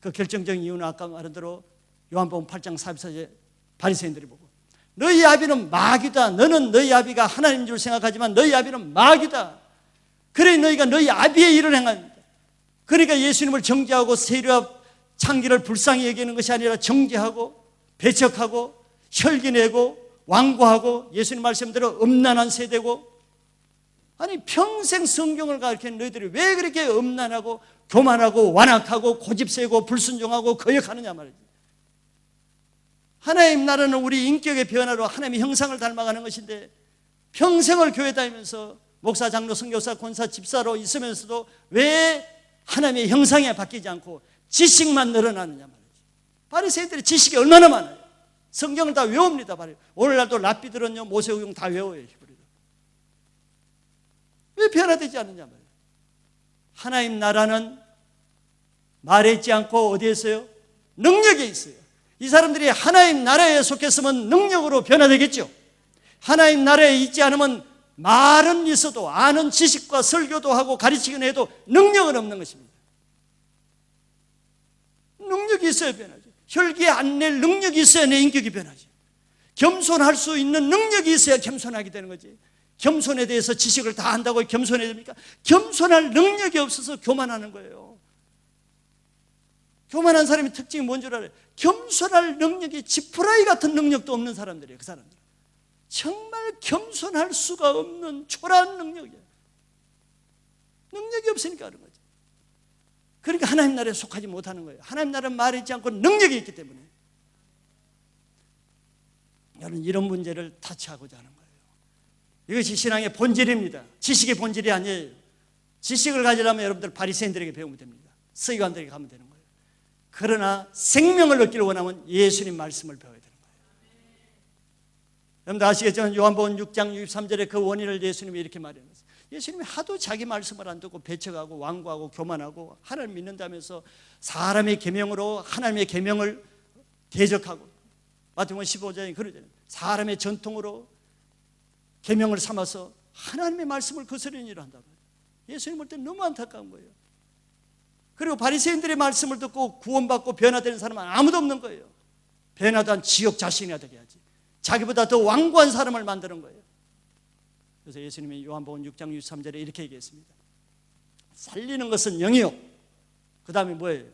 그 결정적인 이유는 아까 말한 대로 요한복음 8장 44절에 바리새인들이 보고 너희 아비는 마귀다. 너는 너희 아비가 하나님인 줄 생각하지만 너희 아비는 마귀다. 그래 너희가 너희 아비의 일을 행한다. 그러니까 예수님을 정죄하고 세례와 창기를 불쌍히 여기는 것이 아니라 정죄하고 배척하고 혈기내고 완고하고 예수님 말씀대로 음란한 세대고 아니 평생 성경을 가르치는 너희들이 왜 그렇게 음란하고 교만하고 완악하고 고집세고 불순종하고 거역하느냐 말이지. 하나님 나라는 우리 인격의 변화로 하나님의 형상을 닮아가는 것인데 평생을 교회 다니면서 목사, 장로, 선교사, 권사, 집사로 있으면서도 왜 하나님의 형상이 바뀌지 않고 지식만 늘어나느냐 말이지. 바리새인들이 지식이 얼마나 많아요. 성경을 다 외웁니다. 오늘날도 랍비들은요 모세오경 다 외워요. 왜 변화되지 않느냐 말이에요. 하나님 나라는 말에 있지 않고 어디에 있어요? 능력에 있어요. 이 사람들이 하나님 나라에 속했으면 능력으로 변화되겠죠. 하나님 나라에 있지 않으면 말은 있어도 아는 지식과 설교도 하고 가르치긴 해도 능력은 없는 것입니다. 능력이 있어야 변하죠. 혈기에 안 낼 능력이 있어야 내 인격이 변하지. 겸손할 수 있는 능력이 있어야 겸손하게 되는 거지. 겸손에 대해서 지식을 다 한다고 겸손해야 됩니까? 겸손할 능력이 없어서 교만하는 거예요. 교만한 사람의 특징이 뭔 줄 알아요? 겸손할 능력이 지푸라기 같은 능력도 없는 사람들이에요. 그 사람들 정말 겸손할 수가 없는 초라한 능력이에요. 능력이 없으니까 그런 거죠. 그러니까 하나님 나라에 속하지 못하는 거예요. 하나님 나라는 말이 있지 않고 능력이 있기 때문에 여러분 이런 문제를 타치하고자 하는 거예요. 이것이 신앙의 본질입니다. 지식의 본질이 아니에요. 지식을 가지려면 여러분들 바리새인들에게 배우면 됩니다. 서기관들에게 가면 되는 거예요. 그러나 생명을 얻기를 원하면 예수님 말씀을 배워야 되는 거예요. 여러분들 아시겠지만 요한복음 6장 63절에 그 원인을 예수님이 이렇게 말해요. 예수님이 하도 자기 말씀을 안 듣고 배척하고 완고하고 교만하고 하나님 믿는다면서 사람의 계명으로 하나님의 계명을 대적하고 마태복음 15장에 그러잖아요. 사람의 전통으로 계명을 삼아서 하나님의 말씀을 거스르는 일을 한다고. 예수님 볼 때 너무 안타까운 거예요. 그리고 바리새인들의 말씀을 듣고 구원받고 변화되는 사람은 아무도 없는 거예요. 변화된 지옥 자신이나 되게 하지. 자기보다 더 완고한 사람을 만드는 거예요. 그래서 예수님이 요한복음 6장 63절에 이렇게 얘기했습니다. 살리는 것은 영이요. 그 다음에 뭐예요?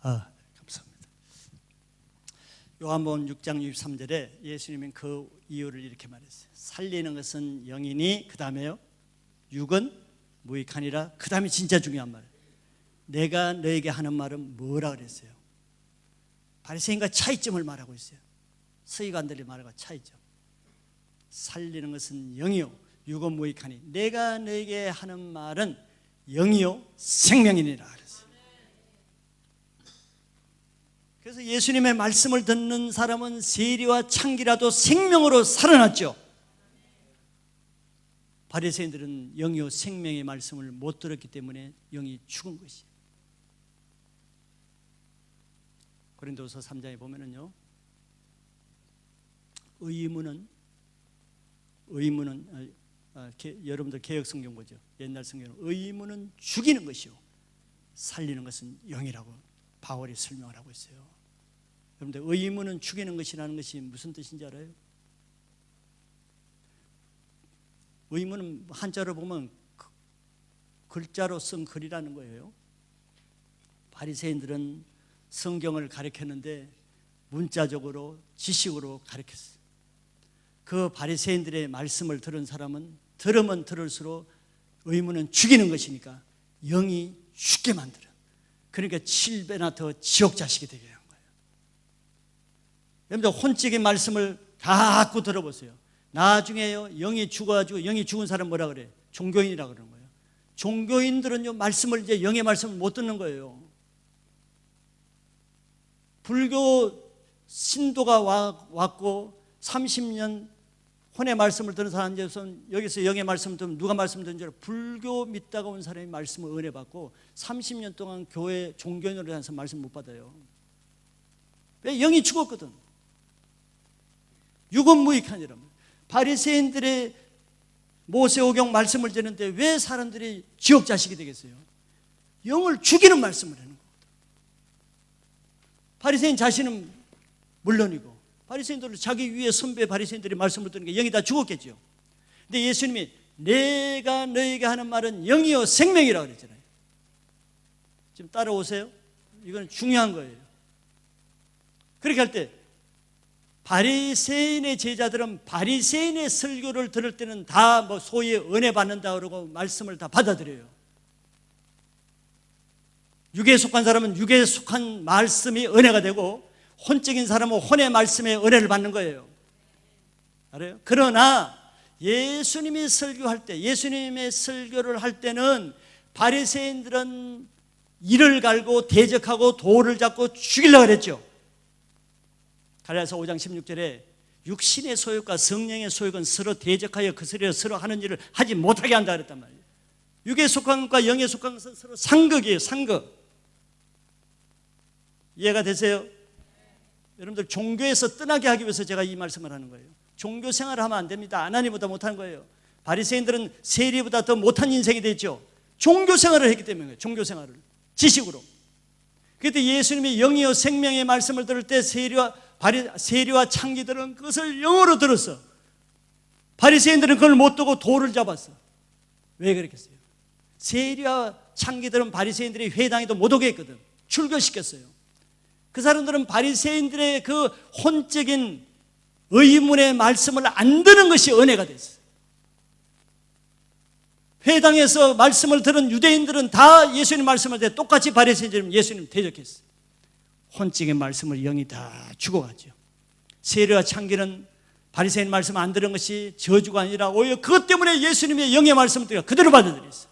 감사합니다. 요한복음 6장 63절에 예수님은 그 이유를 이렇게 말했어요. 살리는 것은 영이니 그 다음에요 육은 무익하니라. 그 다음에 진짜 중요한 말. 내가 너에게 하는 말은 뭐라 그랬어요? 바리새인과 차이점을 말하고 있어요. 서기관들이 말하고 차이점. 살리는 것은 영이요 유고무익하니 내가 너에게 하는 말은 영이요 생명이니라 그랬어요. 그래서 예수님의 말씀을 듣는 사람은 세리와 창기라도 생명으로 살아났죠. 바리새인들은 영이요 생명의 말씀을 못 들었기 때문에 영이 죽은 것이에요. 고린도서 3장에 보면은요, 의문은 여러분들 개역 성경 보죠. 옛날 성경은 의문은 죽이는 것이요 살리는 것은 영이라고 바울이 설명을 하고 있어요. 여러분들 의문은 죽이는 것이라는 것이 무슨 뜻인지 알아요? 의문은 한자로 보면 글자로 쓴 글이라는 거예요. 바리새인들은 성경을 가르쳤는데 문자적으로 지식으로 가르쳤어요. 그 바리새인들의 말씀을 들은 사람은 들으면 들을수록 의문은 죽이는 것이니까 영이 죽게 만들어. 그러니까 7배나 더 지옥 자식이 되게 한 거예요. 여러분들 혼적인 말씀을 자꾸 들어보세요. 나중에요 영이 죽어가지고 영이 죽은 사람 뭐라 그래? 종교인이라 그러는 거예요. 종교인들은요 말씀을 이제 영의 말씀을 못 듣는 거예요. 불교 신도가 왔고 30년 혼의 말씀을 듣는 사람들은 여기서 영의 말씀을 듣면 누가 말씀 듣는 줄 알아요? 불교 믿다가 온 사람이 말씀을 은혜 받고 30년 동안 교회 종교인으로 다녀서 말씀 못 받아요. 왜? 영이 죽었거든. 유고무익하니라. 바리새인들의 모세오경 말씀을 듣는데 왜 사람들이 지옥 자식이 되겠어요? 영을 죽이는 말씀을 하는 거거든. 바리새인 자신은 물론이고 바리새인들은 자기 위에 선배 바리새인들이 말씀을 듣는 게 영이 다 죽었겠죠. 근데 예수님이 내가 너에게 하는 말은 영이요 생명이라고 그랬잖아요. 지금 따라오세요. 이건 중요한 거예요. 그렇게 할 때 바리새인의 제자들은 바리새인의 설교를 들을 때는 다 뭐 소위 은혜 받는다 그러고 말씀을 다 받아들여요. 육에 속한 사람은 육에 속한 말씀이 은혜가 되고 혼적인 사람은 혼의 말씀에 은혜를 받는 거예요. 알아요? 그러나 예수님이 설교할 때, 예수님의 설교를 할 때는 바리새인들은 이를 갈고 대적하고 돌을 잡고 죽이려고 그랬죠. 갈라디아서 5장 16절에 육신의 소욕과 성령의 소욕은 서로 대적하여 그스려 서로 하는 일을 하지 못하게 한다 그랬단 말이에요. 육에 속한 것과 영에 속한 것은 서로 상극이에요. 상극. 이해가 되세요? 여러분들 종교에서 떠나게 하기 위해서 제가 이 말씀을 하는 거예요. 종교 생활을 하면 안 됩니다. 하나님보다 못한 거예요. 바리새인들은 세리보다 더 못한 인생이 됐죠. 종교 생활을 했기 때문에 종교 생활을 지식으로. 그때 예수님이 영이요 생명의 말씀을 들을 때 세리와 창기들은 그것을 영어로 들었어. 바리새인들은 그걸 못 듣고 돌을 잡았어. 왜 그랬겠어요? 세리와 창기들은 바리새인들이 회당에도 못 오게 했거든. 출교시켰어요. 그 사람들은 바리새인들의 그 혼적인 의문의 말씀을 안 듣는 것이 은혜가 됐어요. 회당에서 말씀을 들은 유대인들은 다 예수님 말씀을 듣고 똑같이 바리새인들은 예수님 대적했어요. 혼적인 말씀을 영이 다 죽어갔죠. 세리와 창기는 바리새인 말씀 안 들은 것이 저주가 아니라 오히려 그것 때문에 예수님의 영의 말씀을 들어 그대로 받아들였어요.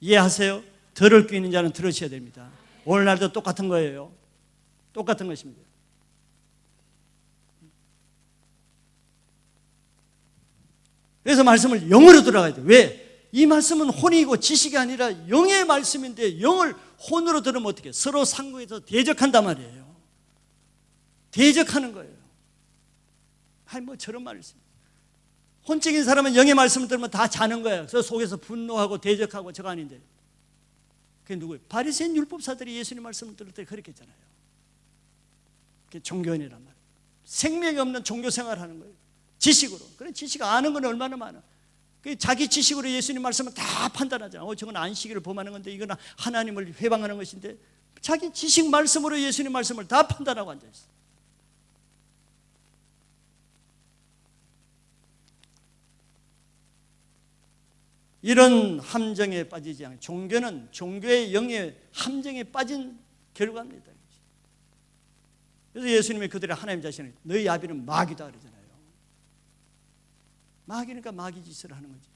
이해하세요? 들을 귀 있는 자는 들으셔야 됩니다. 오늘날도 똑같은 거예요. 똑같은 것입니다. 그래서 말씀을 영으로 들어가야 돼요. 왜? 이 말씀은 혼이고 지식이 아니라 영의 말씀인데 영을 혼으로 들으면 어떻게 해요? 서로 상극해서 대적한단 말이에요. 대적하는 거예요. 아니 뭐 저런 말을 씁니다. 혼적인 사람은 영의 말씀을 들으면 다 자는 거예요. 그래서 속에서 분노하고 대적하고 저거 아닌데. 그게 누구예요? 바리새인 율법사들이 예수님 말씀을 들을 때 그렇게 했잖아요. 그게 종교인이란 말이에요. 생명이 없는 종교 생활을 하는 거예요. 지식으로. 그래 지식 아는 건 얼마나 많아. 자기 지식으로 예수님 말씀을 다 판단하잖아. 저건 안식일을 범하는 건데 이건 하나님을 회방하는 것인데 자기 지식 말씀으로 예수님 말씀을 다 판단하고 앉아있어. 이런 함정에 빠지지 않아요. 종교는 종교의 영의 함정에 빠진 결과입니다. 그래서 예수님이 그들의 하나님 자신을 너희 아비는 마귀다 그러잖아요. 마귀니까 마귀 짓을 하는 거지.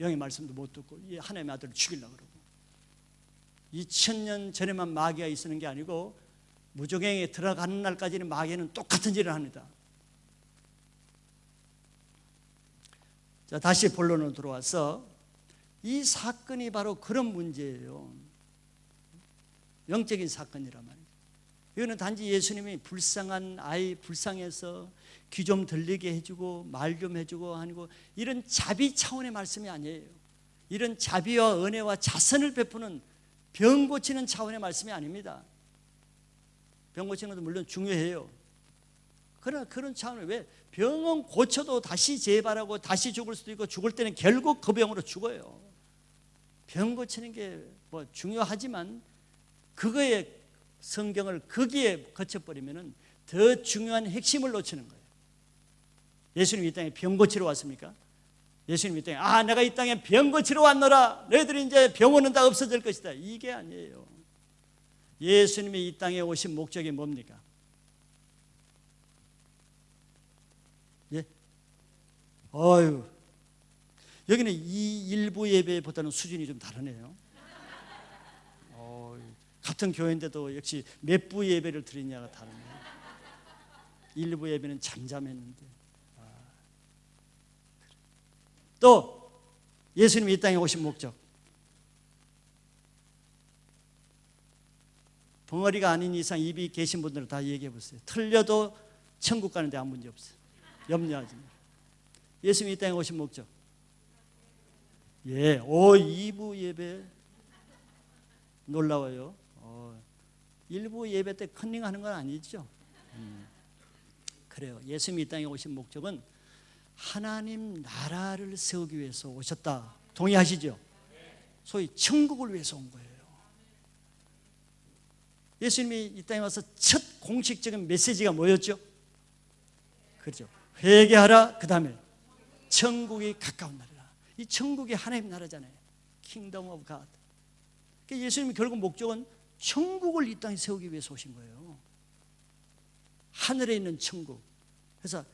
영의 말씀도 못 듣고 이 하나님의 아들을 죽이려고 그러고. 2000년 전에만 마귀가 있었는 게 아니고 무저갱에 들어가는 날까지는 마귀는 똑같은 일을 합니다. 자, 다시 본론으로 들어와서 이 사건이 바로 그런 문제예요. 영적인 사건이란 말이에요. 이거는 단지 예수님이 불쌍한 아이, 불쌍해서 귀 좀 들리게 해주고 말 좀 해주고 아니고 이런 자비 차원의 말씀이 아니에요. 이런 자비와 은혜와 자선을 베푸는 병 고치는 차원의 말씀이 아닙니다. 병 고치는 것도 물론 중요해요. 그러나 그런 차원을 왜 병은 고쳐도 다시 재발하고 다시 죽을 수도 있고 죽을 때는 결국 그 병으로 죽어요. 병 고치는 게 뭐 중요하지만 그거에 성경을 거기에 거쳐버리면 더 중요한 핵심을 놓치는 거예요. 예수님이 이 땅에 병 고치러 왔습니까? 예수님이 이 땅에 내가 이 땅에 병 고치러 왔노라. 너희들이 이제 병원은 다 없어질 것이다. 이게 아니에요. 예수님이 이 땅에 오신 목적이 뭡니까? 예? 여기는 이 일부 예배보다는 수준이 좀 다르네요. 같은 교회인데도 역시 몇 부 예배를 드리냐가 다르네요. 일부 예배는 잠잠했는데. 또 예수님이 이 땅에 오신 목적, 벙어리가 아닌 이상 입이 계신 분들은 다 얘기해 보세요. 틀려도 천국 가는데 아무 문제 없어요. 염려하지 마세요. 예수님이 이 땅에 오신 목적, 2부 예배 놀라워요. 일부 예배 때 컨닝하는 건 아니죠. 그래요. 예수님이 이 땅에 오신 목적은 하나님 나라를 세우기 위해서 오셨다. 동의하시죠? 소위 천국을 위해서 온 거예요. 예수님이 이 땅에 와서 첫 공식적인 메시지가 뭐였죠? 그렇죠. 회개하라. 그 다음에 천국이 가까운 날이라. 이 천국이 하나님 나라잖아요. Kingdom of God. 그러니까 예수님이 결국 목적은 천국을 이 땅에 세우기 위해서 오신 거예요. 하늘에 있는 천국. 그래서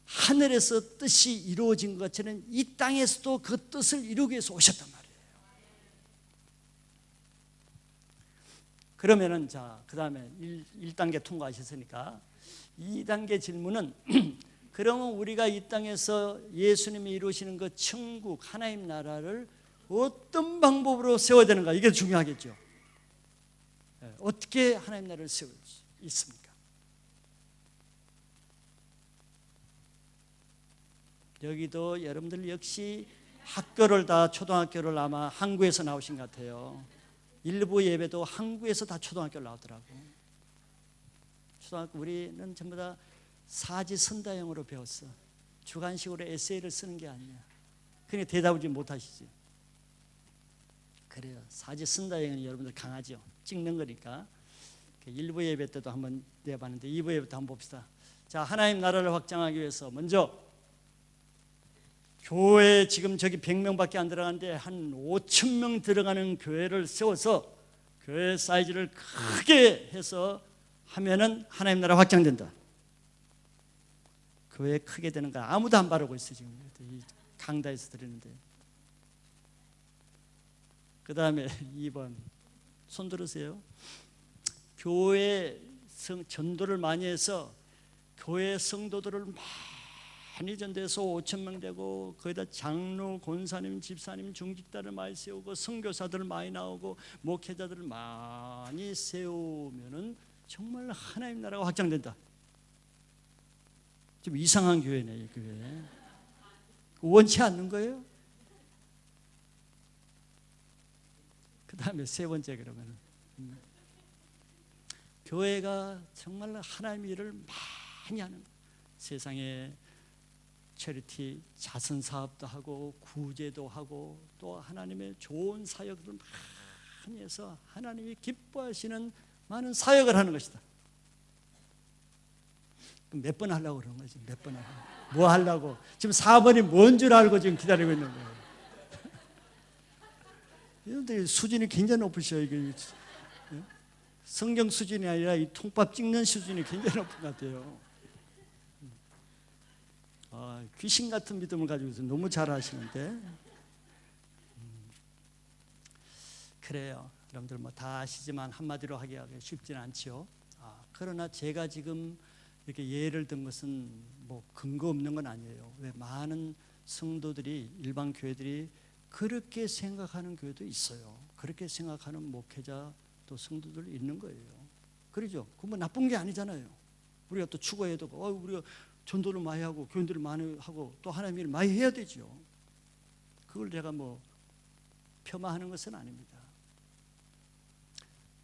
하늘에서 뜻이 이루어진 것처럼 이 땅에서도 그 뜻을 이루기 위해서 오셨단 말이에요. 그러면은 그 다음에 1단계 통과하셨으니까 2단계 질문은 그러면 우리가 이 땅에서 예수님이 이루시는 그 천국 하나님 나라를 어떤 방법으로 세워야 되는가, 이게 중요하겠죠. 어떻게 하나님 나라를 세울 수 있습니까? 여기도 여러분들 역시 학교를 다 초등학교를 아마 한국에서 나오신 것 같아요. 일부 예배도 한국에서 다 초등학교를 나오더라고. 초등학교 우리는 전부 다 사지선다형으로 배웠어. 주관식으로 에세이를 쓰는 게 아니야. 그러니까 대답을 좀 못하시지. 그래요. 사지선다형은 여러분들 강하죠. 찍는 거니까. 일부 예배 때도 한번 내봤는데 2부 예배 때 한번 봅시다. 자, 하나님 나라를 확장하기 위해서 먼저 교회 지금 저기 100명밖에 안 들어가는데 한 5,000명 들어가는 교회를 세워서 교회 사이즈를 크게 해서 하면은 하나님 나라 확장된다. 교회 크게 되는 거 아무도 안 바르고 있어 지금 이 강다에서 드리는데. 그 다음에 2번 손 들으세요. 교회 전도를 많이 해서 교회 성도들을 많이 전도해서 5,000명 되고 거기다 장로, 권사님, 집사님, 중직자를 많이 세우고 선교사들 많이 나오고 목회자들을 많이 세우면은 정말 하나님 나라가 확장된다. 좀 이상한 교회네 이 교회. 원치 않는 거예요. 그 다음에 세 번째 그러면 교회가 정말 하나님의 일을 많이 하는 거예요. 세상에 체리티 자선사업도 하고 구제도 하고 또 하나님의 좋은 사역을 많이 해서 하나님이 기뻐하시는 많은 사역을 하는 것이다. 몇 번 하려고 그러는 거지? 몇 번 하려고? 뭐 하려고? 지금 4번이 뭔 줄 알고 지금 기다리고 있는 거예요. 여러분들 수준이 굉장히 높으셔요. 이게 성경 수준이 아니라 이 통밥 찍는 수준이 굉장히 높은 것 같아요. 귀신 같은 믿음을 가지고 있어서 너무 잘하시는데. 그래요. 여러분들 뭐 다 아시지만 한마디로 하기가 쉽지는 않죠. 그러나 제가 지금 이렇게 예를 든 것은 뭐 근거 없는 건 아니에요. 왜 많은 성도들이, 일반 교회들이 그렇게 생각하는 교회도 있어요. 그렇게 생각하는 목회자 또 성도들 있는 거예요. 그러죠. 그건 뭐 나쁜 게 아니잖아요. 우리가 또 추구해야 되고, 우리가 전도를 많이 하고 교인들을 많이 하고 또 하나님 일을 많이 해야 되죠. 그걸 제가 뭐 폄하하는 것은 아닙니다.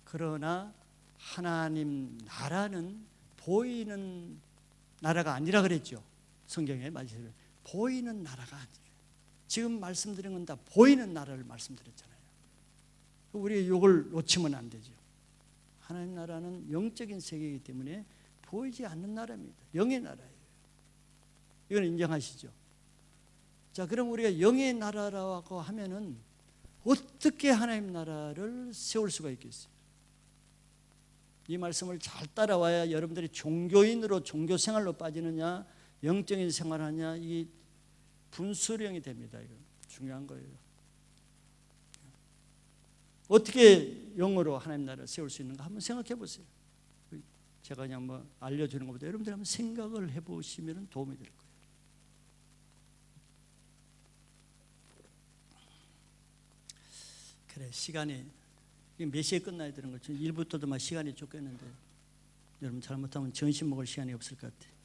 그러나 하나님 나라는 보이는 나라가 아니라 그랬죠. 성경에 말씀에 보이는 나라가 아니에요. 지금 말씀드린 건 다 보이는 나라를 말씀드렸잖아요. 우리 이걸 놓치면 안 되죠. 하나님 나라는 영적인 세계이기 때문에 보이지 않는 나라입니다. 영의 나라예요. 이건 인정하시죠? 자, 그럼 우리가 영의 나라라고 하면은 어떻게 하나님 나라를 세울 수가 있겠어요? 이 말씀을 잘 따라와야 여러분들이 종교인으로 종교 생활로 빠지느냐 영적인 생활하냐 이 분수령이 됩니다. 이거 중요한 거예요. 어떻게 영으로 하나님 나라를 세울 수 있는가 한번 생각해 보세요. 제가 그냥 뭐 알려주는 것보다 여러분들이 한번 생각을 해보시면 도움이 될 거예요. 그래, 시간이 몇 시에 끝나야 되는 거죠? 1부터도 막 시간이 쫓겼는데 여러분 잘못하면 점심 먹을 시간이 없을 것 같아요.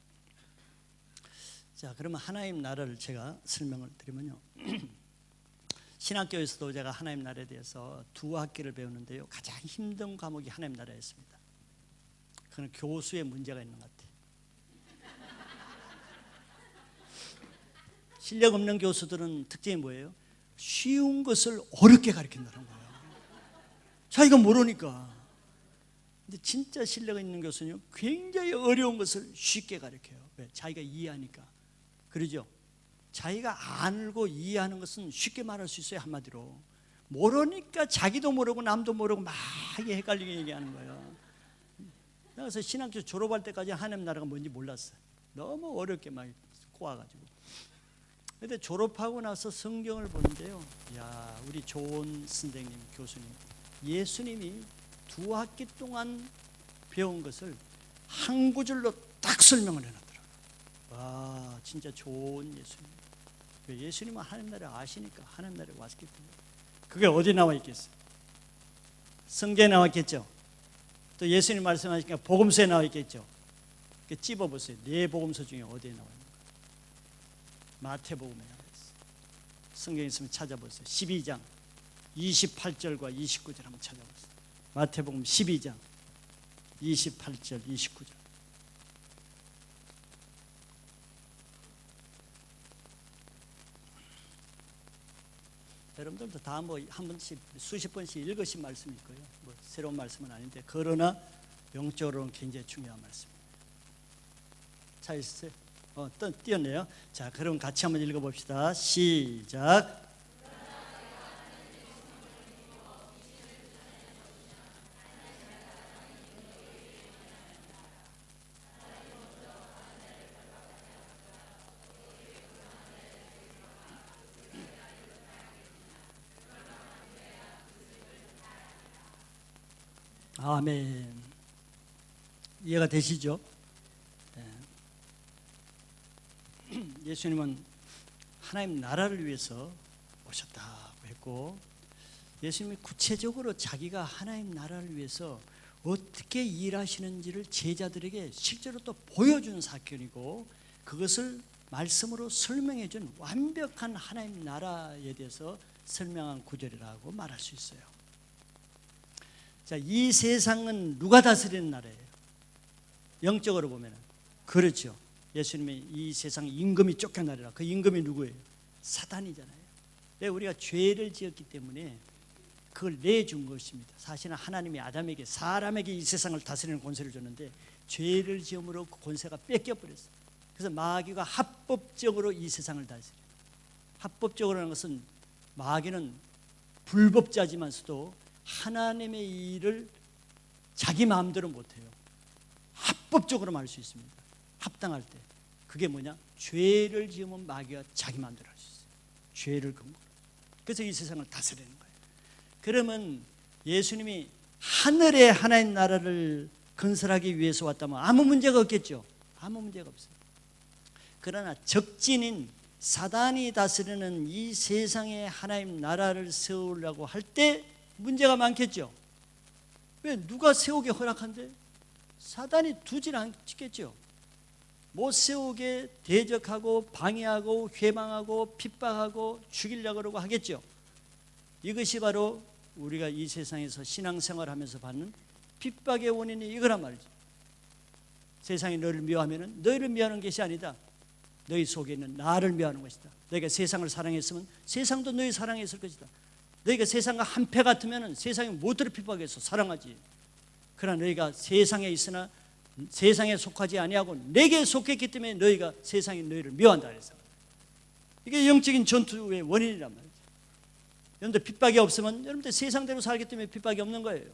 자, 그러면 하나님 나라를 제가 설명을 드리면요. 신학교에서도 제가 하나님 나라에 대해서 두 학기를 배우는데요. 가장 힘든 과목이 하나님 나라였습니다. 그건 교수의 문제가 있는 것 같아요. 실력 없는 교수들은 특징이 뭐예요? 쉬운 것을 어렵게 가르친다는 거예요. 자기가 모르니까. 근데 진짜 실력 있는 교수는 굉장히 어려운 것을 쉽게 가르쳐요. 왜? 자기가 이해하니까. 그러죠? 자기가 알고 이해하는 것은 쉽게 말할 수 있어요. 한마디로. 모르니까 자기도 모르고 남도 모르고 막 헷갈리게 얘기하는 거예요. 그래서 신학교 졸업할 때까지 하나님 나라가 뭔지 몰랐어요. 너무 어렵게 막 꼬아가지고. 그런데 졸업하고 나서 성경을 보는데요. 야, 우리 좋은 선생님, 교수님, 예수님이 두 학기 동안 배운 것을 한 구절로 딱 설명을 해놨더라고요. 와, 진짜 좋은 예수님. 예수님은 하나님 나라 아시니까 하나님 나라에 왔기 때문에. 그게 어디 나와 있겠어요? 성경에 나와 있겠죠. 또 예수님 말씀하시니까 복음서에 나와 있겠죠. 찝어보세요. 네 복음서 중에 어디에 나와 있는가? 마태복음에 나와 있어요. 성경에 있으면 찾아보세요. 12장 28절과 29절 한번 찾아보세요. 마태복음 12장 28절 29절. 여러분들도 다 뭐 한 번씩 수십 번씩 읽으신 말씀일 거예요. 뭐 새로운 말씀은 아닌데 그러나 영적으로는 굉장히 중요한 말씀입니다. 찾으셨어요? 띄었네요. 자, 그럼 같이 한번 읽어봅시다. 시작. 아멘. 이해가 되시죠? 네. 예수님은 하나님 나라를 위해서 오셨다고 했고 예수님이 구체적으로 자기가 하나님 나라를 위해서 어떻게 일하시는지를 제자들에게 실제로 또 보여준 사건이고 그것을 말씀으로 설명해 준 완벽한 하나님 나라에 대해서 설명한 구절이라고 말할 수 있어요. 자, 이 세상은 누가 다스리는 나라예요? 영적으로 보면 그렇죠. 예수님이 이 세상 임금이 쫓겨나리라. 그 임금이 누구예요? 사단이잖아요. 왜? 우리가 죄를 지었기 때문에 그걸 내준 것입니다. 사실은 하나님이 아담에게 사람에게 이 세상을 다스리는 권세를 줬는데 죄를 지음으로 그 권세가 뺏겨버렸어요. 그래서 마귀가 합법적으로 이 세상을 다스려요. 합법적으로라는 것은 마귀는 불법자지만서도 하나님의 일을 자기 마음대로 못해요. 합법적으로 할 수 있습니다. 합당할 때. 그게 뭐냐? 죄를 지으면 마귀가 자기 마음대로 할 수 있어요. 죄를 근거로. 그래서 이 세상을 다스리는 거예요. 그러면 예수님이 하늘의 하나님 나라를 건설하기 위해서 왔다면 아무 문제가 없겠죠. 아무 문제가 없어요. 그러나 적진인 사단이 다스리는 이 세상의 하나님 나라를 세우려고 할 때 문제가 많겠죠. 왜? 누가 세우게 허락한대? 사단이 두질 않겠죠. 못 세우게 대적하고 방해하고 회방하고 핍박하고 죽이려고 그러고 하겠죠. 이것이 바로 우리가 이 세상에서 신앙생활하면서 받는 핍박의 원인이 이거란 말이죠. 세상이 너를 미워하면 너희를 미워하는 것이 아니다. 너희 속에 있는 나를 미워하는 것이다. 너희가 세상을 사랑했으면 세상도 너희 사랑했을 것이다. 너희가 세상과 한패 같으면 세상이 무엇들을 핍박해서 사랑하지. 그러나 너희가 세상에 있으나 세상에 속하지 아니하고 내게 속했기 때문에 너희가 세상이 너희를 미워한다 그래서. 이게 영적인 전투의 원인이란 말이죠. 여러분들 핍박이 없으면 여러분들 세상대로 살기 때문에 핍박이 없는 거예요.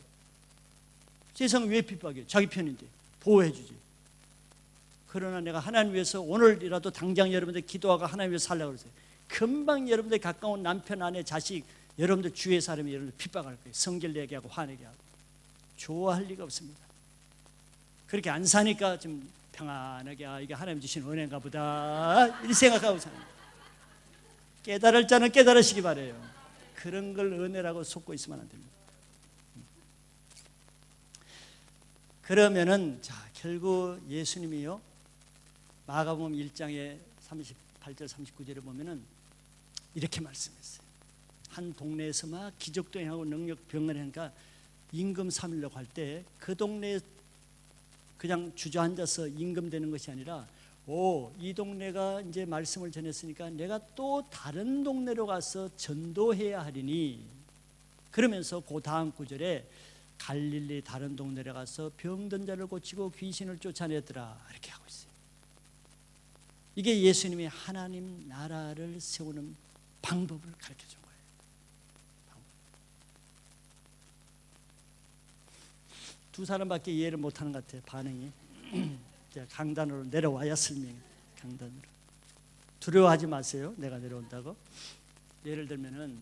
세상은 왜 핍박해요? 자기 편인데 보호해 주지. 그러나 내가 하나님 위해서 오늘이라도 당장 여러분들 기도하고 하나님 위해서 살려고 그러세요. 금방 여러분들 가까운 남편, 아내, 자식, 여러분들 주위의 사람이 여러분들 핍박할 거예요. 성질 내게 하고 화내게 하고. 좋아할 리가 없습니다. 그렇게 안 사니까 좀 평안하게 이게 하나님 주신 은혜인가 보다 이렇게 생각하고 사는 거예요. 깨달을 자는 깨달으시기 바라요. 그런 걸 은혜라고 속고 있으면 안 됩니다. 그러면은 자 결국 예수님이요 마가복음 1장에 38절 39절에 보면은 이렇게 말씀했어요. 한 동네에서 막 기적도 행하고 능력 병을 하니까 임금 삼으려고 할 때 그 동네에 그냥 주저앉아서 임금되는 것이 아니라 이 동네가 이제 말씀을 전했으니까 내가 또 다른 동네로 가서 전도해야 하리니 그러면서 그 다음 구절에 갈릴리 다른 동네에 가서 병든 자를 고치고 귀신을 쫓아내더라 이렇게 하고 있어요. 이게 예수님이 하나님 나라를 세우는 방법을 가르쳐 준 거예요. 두 사람밖에 이해를 못하는 것 같아요. 반응이. 강단으로 내려와야 설명해. 강단으로. 두려워하지 마세요. 내가 내려온다고. 예를 들면은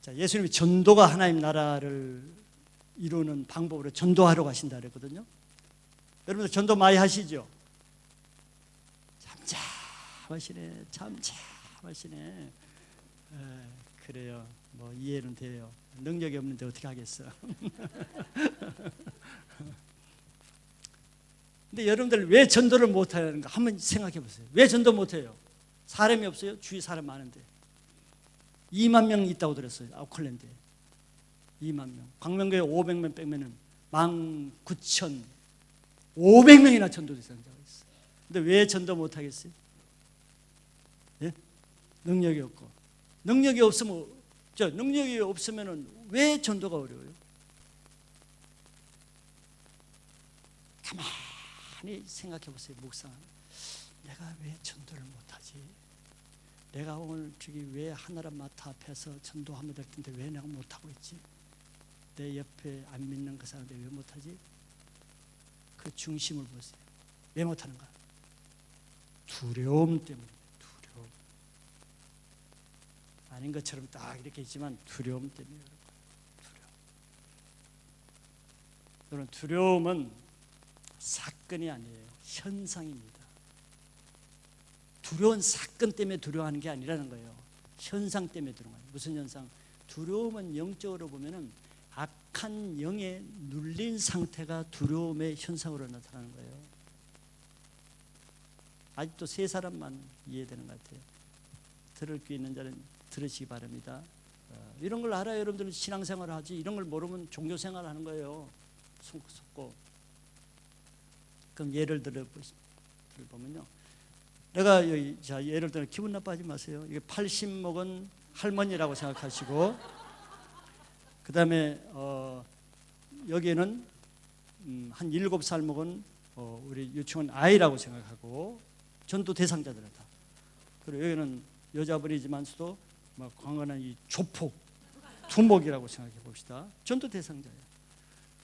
자, 예수님이 전도가 하나님 나라를 이루는 방법으로 전도하러 가신다 그랬거든요. 여러분들 전도 많이 하시죠? 참참하시네. 참참하시네. 그래요. 뭐 이해는 돼요. 능력이 없는데 어떻게 하겠어. 근데 여러분들 왜 전도를 못하는가 한번 생각해 보세요. 왜 전도 못해요? 사람이 없어요? 주위 사람 많은데 2만 명 있다고 들었어요. 오클랜드에 2만 명. 광명교회 500명 빼면은 19,500명이나 전도 대상자가 있어요. 근데 왜 전도 못하겠어요? 예? 능력이 없고. 능력이 없으면은 왜 전도가 어려워요? 가만히 생각해 보세요. 묵상. 내가 왜 전도를 못하지? 내가 오늘 저기 왜 하나라 마타 앞에서 전도하면 될 텐데 왜 내가 못하고 있지? 내 옆에 안 믿는 그 사람들 왜 못하지? 그 중심을 보세요. 왜 못하는가? 두려움 때문에. 두려움. 아닌 것처럼 딱 이렇게 있지만 두려움 때문에. 여러분 두려움은 사건이 아니에요. 현상입니다. 두려운 사건 때문에 두려워하는 게 아니라는 거예요. 현상 때문에 두려워하는 거예요. 무슨 현상? 두려움은 영적으로 보면은 악한 영에 눌린 상태가 두려움의 현상으로 나타나는 거예요. 아직도 세 사람만 이해되는 것 같아요. 들을 귀 있는 자는 들으시기 바랍니다. 이런 걸 알아야 여러분들은 신앙생활을 하지 이런 걸 모르면 종교생활을 하는 거예요. 속고. 그럼 예를 들어보면요. 내가 여기 자 예를 들어 기분 나빠하지 마세요. 이게 80 먹은 할머니라고 생각하시고 그 다음에 여기에는 한 7살 먹은 우리 유치원 아이라고 생각하고 전도 대상자들이다. 그리고 여기는 여자분이지만서도 막 광활한 이 조폭 두목이라고 생각해 봅시다. 전도 대상자예요.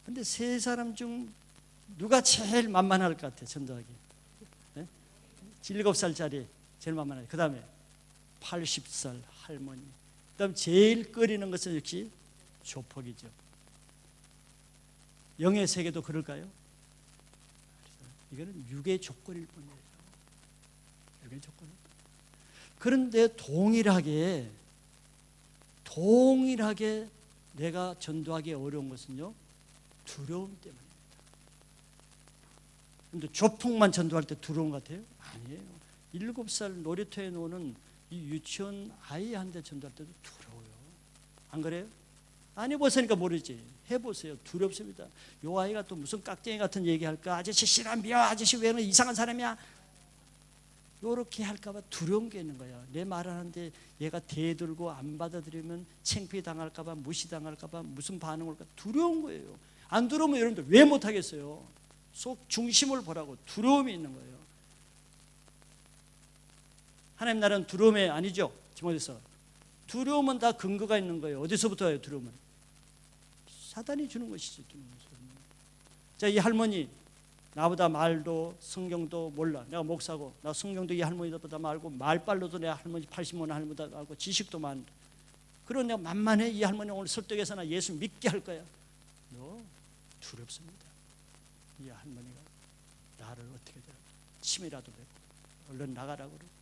근데 세 사람 중 누가 제일 만만할 것 같아 전도하기? 네? 7살짜리 제일 만만하죠. 그 다음에 80살 할머니. 그 다음 제일 꺼리는 것은 역시 조폭이죠. 영의 세계도 그럴까요? 이거는 육의 조건일 뿐이에요. 육의 조건. 그런데 동일하게 내가 전도하기 어려운 것은요, 두려움 때문입니다. 근데 조폭만 전도할 때 두려운 것 같아요? 아니에요. 7살 놀이터에 노는 이 유치원 아이한테 전도할 때도 두려워요. 안 그래요? 안 해보시니까 모르지. 해보세요. 두렵습니다. 요 아이가 또 무슨 깍쟁이 같은 얘기할까? 아저씨 실한비야. 아저씨 왜는 이상한 사람이야? 요렇게 할까봐 두려운 게 있는 거야. 내 말하는데 얘가 대들고 안 받아들이면 창피해 당할까봐, 무시당할까봐, 무슨 반응 올까 두려운 거예요. 안 두려우면 여러분들 왜 못하겠어요? 속 중심을 보라고. 두려움이 있는 거예요. 하나님 나라는 두려움이 아니죠. 디모데서 두려움은 다 근거가 있는 거예요. 어디서부터 와요? 두려움은 사단이 주는 것이죠. 자, 이 할머니 나보다 말도 성경도 몰라. 내가 목사고 나 성경도 이 할머니보다 말고 말빨로도 내 할머니 80만 할머니보다 알고 지식도 많은데 그런 내가 만만해. 이 할머니 오늘 설득해서 나 예수 믿게 할 거야. 너 두렵습니다. 이 할머니가 나를 어떻게 침이라도 뱉고 얼른 나가라고 그러고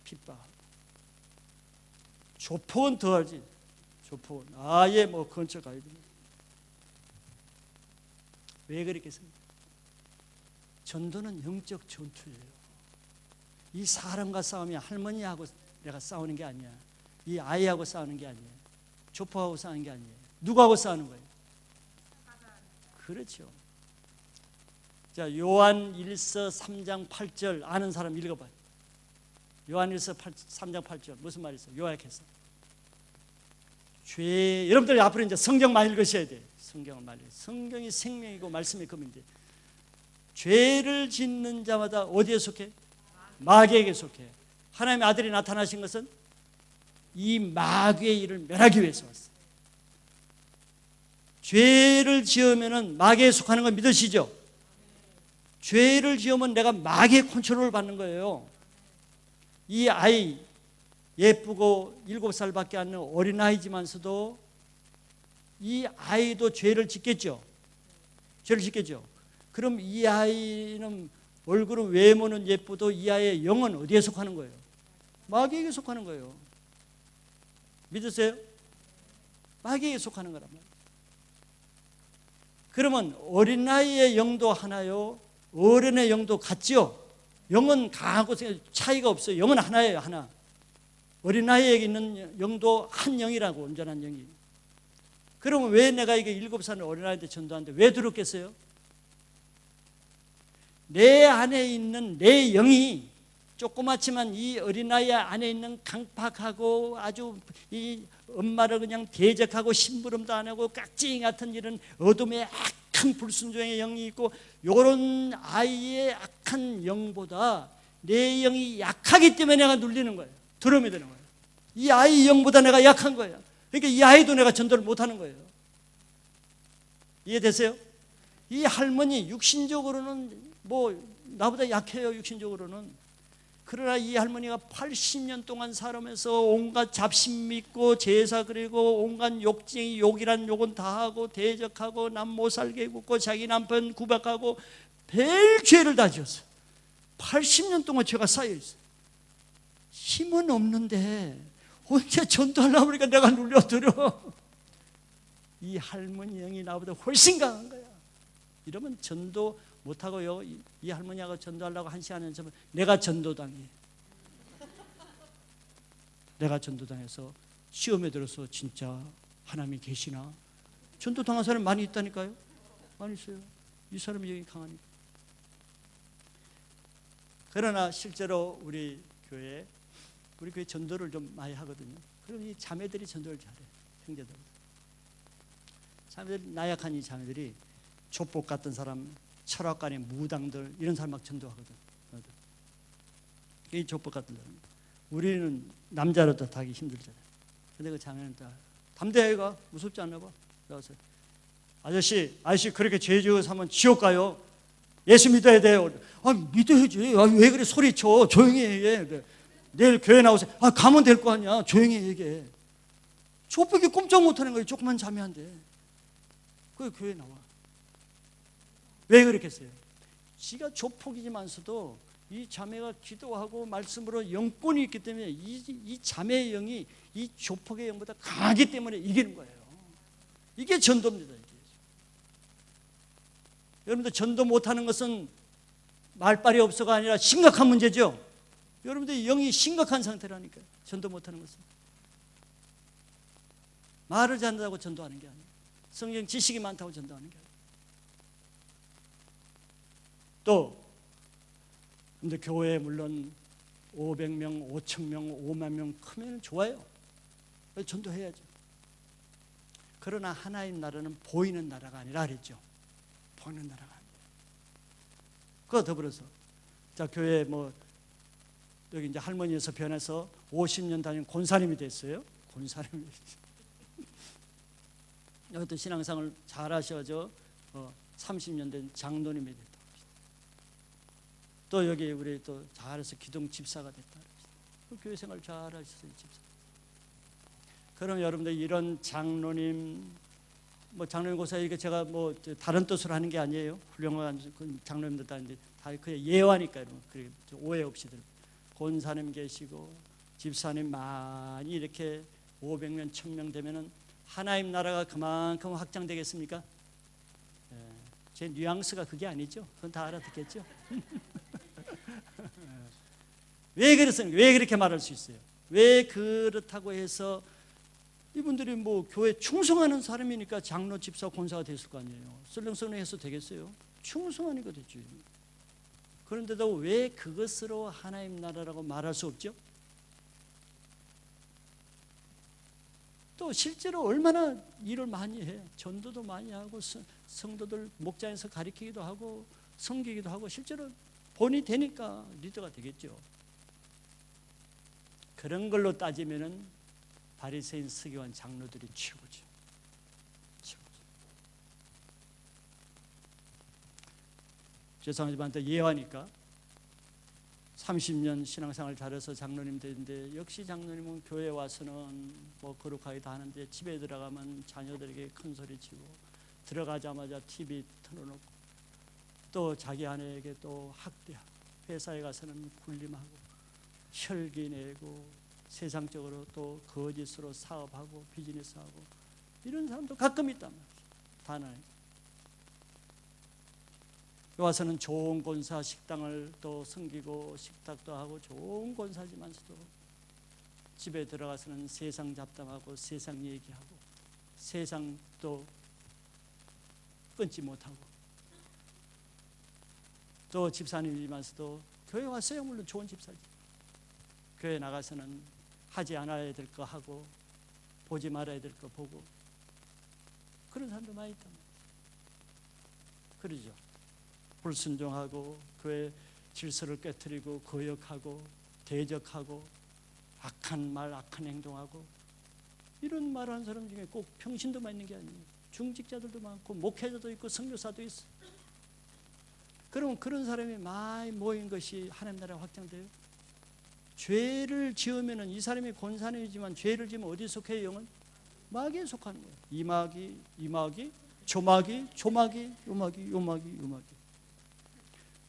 핍박하고. 조폭은 더하지. 조폭은 아예 뭐 근처 가야 됩니다. 왜 그랬겠습니까? 전도는 영적 전투예요. 이 사람과 싸우면 할머니하고 내가 싸우는 게 아니야. 이 아이하고 싸우는 게 아니에요. 조폭하고 싸우는 게 아니에요. 누구하고 싸우는 거예요? 그렇죠. 자, 요한 1서 3장 8절 아는 사람 읽어봐요. 요한 1서 3장 8절 무슨 말이 있어요? 요약해서 여러분들 앞으로 이제 성경 많이 읽으셔야 돼요. 성경을 많이 읽어요. 성경이 생명이고 말씀이 금인데 죄를 짓는 자마다 어디에 속해? 마귀에게 속해. 하나님의 아들이 나타나신 것은 이 마귀의 일을 멸하기 위해서 왔어요. 죄를 지으면 마귀에 속하는 걸 믿으시죠? 죄를 지으면 내가 마귀의 컨트롤을 받는 거예요. 이 아이 예쁘고 7살밖에 안 되는 어린아이지만서도 이 아이도 죄를 짓겠죠. 죄를 짓겠죠. 그럼 이 아이는 얼굴은 외모는 예쁘도 이 아이의 영은 어디에 속하는 거예요? 마귀에게 속하는 거예요. 믿으세요? 마귀에게 속하는 거란 말이에요. 그러면 어린아이의 영도 하나요? 어른의 영도 같죠? 영은 강하고 차이가 없어요. 영은 하나예요. 하나. 어린아이에게 있는 영도 한 영이라고. 온전한 영이. 그러면 왜 내가 이게 7살 어린아이한테 전도하는데 왜 두렵겠어요? 내 안에 있는 내 영이 조그맣지만 이 어린아이 안에 있는 강팍하고 아주 이 엄마를 그냥 대적하고 심부름도 안 하고 깍쟁이 같은 이런 어둠의 악한 불순종의 영이 있고 이런 아이의 악한 영보다 내 영이 약하기 때문에 내가 눌리는 거예요. 두려움이 되는 거예요. 이 아이 영보다 내가 약한 거예요. 그러니까 이 아이도 내가 전도를 못하는 거예요. 이해되세요? 이 할머니 육신적으로는 뭐 나보다 약해요. 육신적으로는. 그러나 이 할머니가 80년 동안 살아면서 온갖 잡신 믿고 제사 그리고 온갖 욕쟁이 욕이란 욕은 다 하고 대적하고 남 못 살게 굽고 자기 남편 구박하고 별 죄를 다 지었어요. 80년 동안 죄가 쌓여있어요. 힘은 없는데 언제 전도하려고 하니까 내가 눌려들어. 이 할머니 영이 나보다 훨씬 강한 거야. 이러면 전도 못하고요. 이 할머니하고 전도하려고 1시간 연습을 내가 전도당해. 내가 전도당해서 시험에 들어서 진짜 하나님이 계시나? 전도당한 사람 많이 있다니까요. 많이 있어요. 이 사람이 영이 강하니까. 그러나 실제로 우리 교회 전도를 좀 많이 하거든요. 그럼 이 자매들이 전도를 잘해. 형제들. 자매들, 나약한 이 자매들이 족복 같은 사람, 철학관의 무당들 이런 사람 막 전도하거든. 이 족복 같은 사람. 우리는 남자로도 하기 힘들잖아요. 근데 그 자매는 다 담대해가 무섭지 않나 봐. 그래서 아저씨 그렇게 죄 지어서 하면 지옥 가요. 예수 믿어야 돼요. 믿어야지. 왜 그래 소리쳐. 조용히 얘기해. 내일 교회 나오세요. 가면 될 거 아니야. 조용히 얘기해. 조폭이 꼼짝 못하는 거예요. 조금만 자면 안 돼. 그 교회 나와. 왜 그렇겠어요? 지가 조폭이지만서도 이 자매가 기도하고 말씀으로 영권이 있기 때문에 이 자매의 영이 이 조폭의 영보다 강하기 때문에 이기는 거예요. 이게 전도입니다. 이게. 여러분들 전도 못하는 것은 말빨이 없어가 아니라 심각한 문제죠. 여러분들 영이 심각한 상태라니까요. 전도 못하는 것은. 말을 잘한다고 전도하는 게 아니에요. 성경 지식이 많다고 전도하는 게 아니에요. 또 근데 교회에 물론 500명, 5,000명, 5만 명 크면 좋아요. 전도해야죠. 그러나 하나님 나라는 보이는 나라가 아니라 그랬죠. 보이는 나라가 아니라. 그거 더불어서 자 교회 뭐 여기 이제 할머니에서 변해서 50년 다닌 권사님이 됐어요. 권사님이 이것도 신앙생활을 잘 하셔서 30년 된 장로님이 됐다. 또 여기 우리 또 잘해서 기동 집사가 됐다. 교회 생활 잘 하셨어요. 집사. 그럼 여러분들 이런 장로님, 뭐 장로님 고사 이게 제가 뭐 다른 뜻으로 하는 게 아니에요. 훌륭한 장로님들 다 이제 다 그냥 예화니까 여러분. 오해 없이 들. 권사님 계시고 집사님 많이 이렇게 500명, 1000명 되면은 하나님 나라가 그만큼 확장되겠습니까? 제 뉘앙스가 그게 아니죠. 그건 다 알아듣겠죠. 왜 그렇습니까? 왜 그렇게 말할 수 있어요? 왜 그렇다고 해서 이분들이 뭐 교회 충성하는 사람이니까 장로, 집사, 권사가 됐을 거 아니에요. 설렁설렁 해서 되겠어요? 충성하니까 됐죠. 그런데도 왜 그것으로 하나님 나라라고 말할 수 없죠? 또 실제로 얼마나 일을 많이 해. 전도도 많이 하고 성도들 목장에서 가르치기도 하고 섬기기도 하고 실제로 본이 되니까 리더가 되겠죠. 그런 걸로 따지면은 바리새인, 서기관, 장로들이 최고죠. 최고죠. 죄송하지만 또 예화니까 30년 신앙생활 잘해서 장로님 되는데 역시 장로님은 교회 와서는 뭐 거룩하게 다 하는데 집에 들어가면 자녀들에게 큰 소리 치고 들어가자마자 TV 틀어놓고 또 자기 아내에게 또 학대하고 회사에 가서는 굴림하고 혈기 내고 세상적으로 또 거짓으로 사업하고 비즈니스하고 이런 사람도 가끔 있단 말이에요. 다나요. 와서는 좋은 권사 식당을 또 섬기고 식탁도 하고 좋은 권사지만서도 집에 들어가서는 세상 잡담하고 세상 얘기하고 세상 또 끊지 못하고 또 집사님이면서도 교회 왔어요. 물론 좋은 집사지. 교회 나가서는 하지 않아야 될 거 하고 보지 말아야 될 거 보고 그런 사람도 많이 있단 말이에요. 그러죠. 불순종하고 교회 질서를 깨트리고 거역하고 대적하고 악한 말 악한 행동하고 이런 말하는 사람 중에 꼭 평신도만 있는 게 아니에요. 중직자들도 많고 목회자도 있고 선교사도 있어. 그러면 그런 사람이 많이 모인 것이 하나님 나라가 확장돼요. 죄를 지으면은 이 사람이 권사님이지만 죄를 지으면 어디에 속해요? 영은 마귀에 속하는 거예요. 이마귀, 조마귀, 요마귀.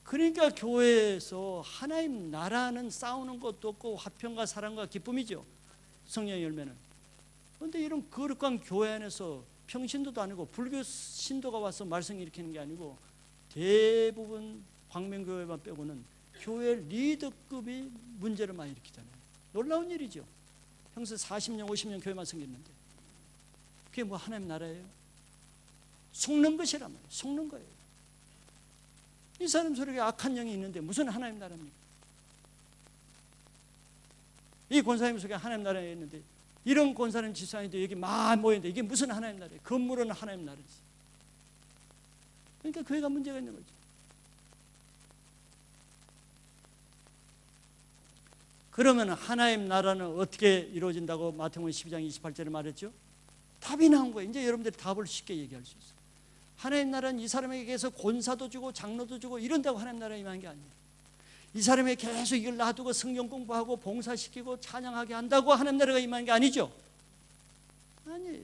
그러니까 교회에서 하나님 나라는 싸우는 것도 없고 화평과 사랑과 기쁨이죠. 성령의 열매는. 그런데 이런 거룩한 교회 안에서 평신도도 아니고 불교 신도가 와서 말씀 일으키는 게 아니고 대부분 광명교회만 빼고는 교회 리더급이 문제를 많이 일으키잖아요. 놀라운 일이죠. 평소 40년, 50년 교회만 섬겼는데 그게 뭐 하나님 나라예요? 속는 것이란 말이에요. 속는 거예요. 이 사람 속에 악한 영이 있는데 무슨 하나님 나라입니까? 이 권사님 속에 하나님 나라에 있는데 이런 권사님 지사님도 여기 많이 모였는데 이게 무슨 하나님 나라예요? 건물은 하나님 나라지. 그러니까 교회가 문제가 있는 거죠. 그러면 하나님 나라는 어떻게 이루어진다고 마태복음 12장 28절에 말했죠? 답이 나온 거예요. 이제 여러분들이 답을 쉽게 얘기할 수 있어요. 하나님 나라는 이 사람에게서 권사도 주고 장로도 주고 이런다고 하나님 나라에 임한 게 아니에요. 이 사람에게 계속 이걸 놔두고 성경 공부하고 봉사시키고 찬양하게 한다고 하나님 나라가 임한 게 아니죠. 아니에요.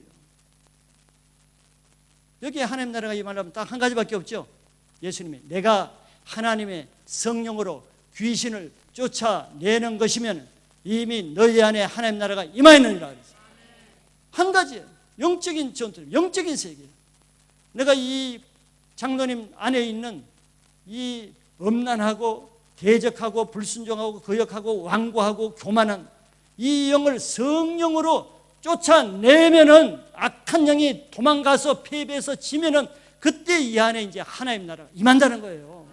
여기에 하나님 나라가 임하려면 딱 한 가지밖에 없죠. 예수님이 내가 하나님의 성령으로 귀신을 쫓아내는 것이면 이미 너희 안에 하나님 나라가 임하였느니라 그랬어요. 한 가지예요. 영적인 전투, 영적인 세계. 내가 이 장로님 안에 있는 이 음란하고 대적하고 불순종하고 거역하고 완고하고 교만한 이 영을 성령으로 쫓아내면은 악한 영이 도망가서 패배해서 지면은 그때 이 안에 이제 하나님 나라가 임한다는 거예요.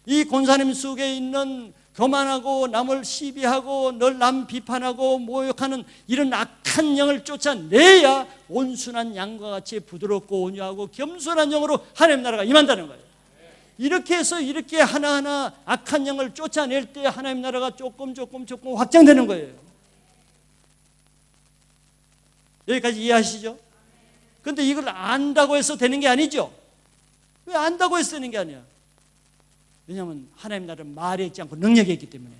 이 권사님 속에 있는 교만하고 남을 시비하고 늘 남 비판하고 모욕하는 이런 악한 영을 쫓아내야 온순한 양과 같이 부드럽고 온유하고 겸손한 영으로 하나님 나라가 임한다는 거예요. 이렇게 해서 이렇게 하나하나 악한 영을 쫓아낼 때 하나님 나라가 조금 확장되는 거예요. 여기까지 이해하시죠? 그런데 이걸 안다고 해서 되는 게 아니죠. 왜 안다고 해서 되는 게 아니야? 왜냐하면 하나님 나라는 말에 있지 않고 능력에 있기 때문에.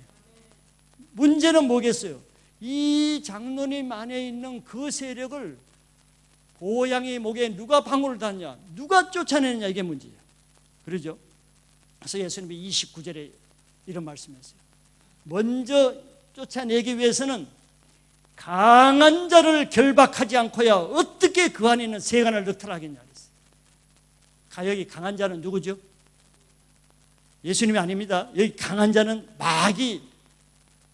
문제는 뭐겠어요? 이 장로님 안에 있는 그 세력을 고양이 목에 누가 방울을 닿냐, 누가 쫓아내느냐, 이게 문제예요. 그러죠? 그래서 예수님이 29절에 이런 말씀했어요. 먼저 쫓아내기 위해서는 강한 자를 결박하지 않고야 어떻게 그 안에 있는 세간을 늑탈하겠냐 그랬어요. 여기 강한 자는 누구죠? 예수님이 아닙니다. 여기 강한 자는 마귀,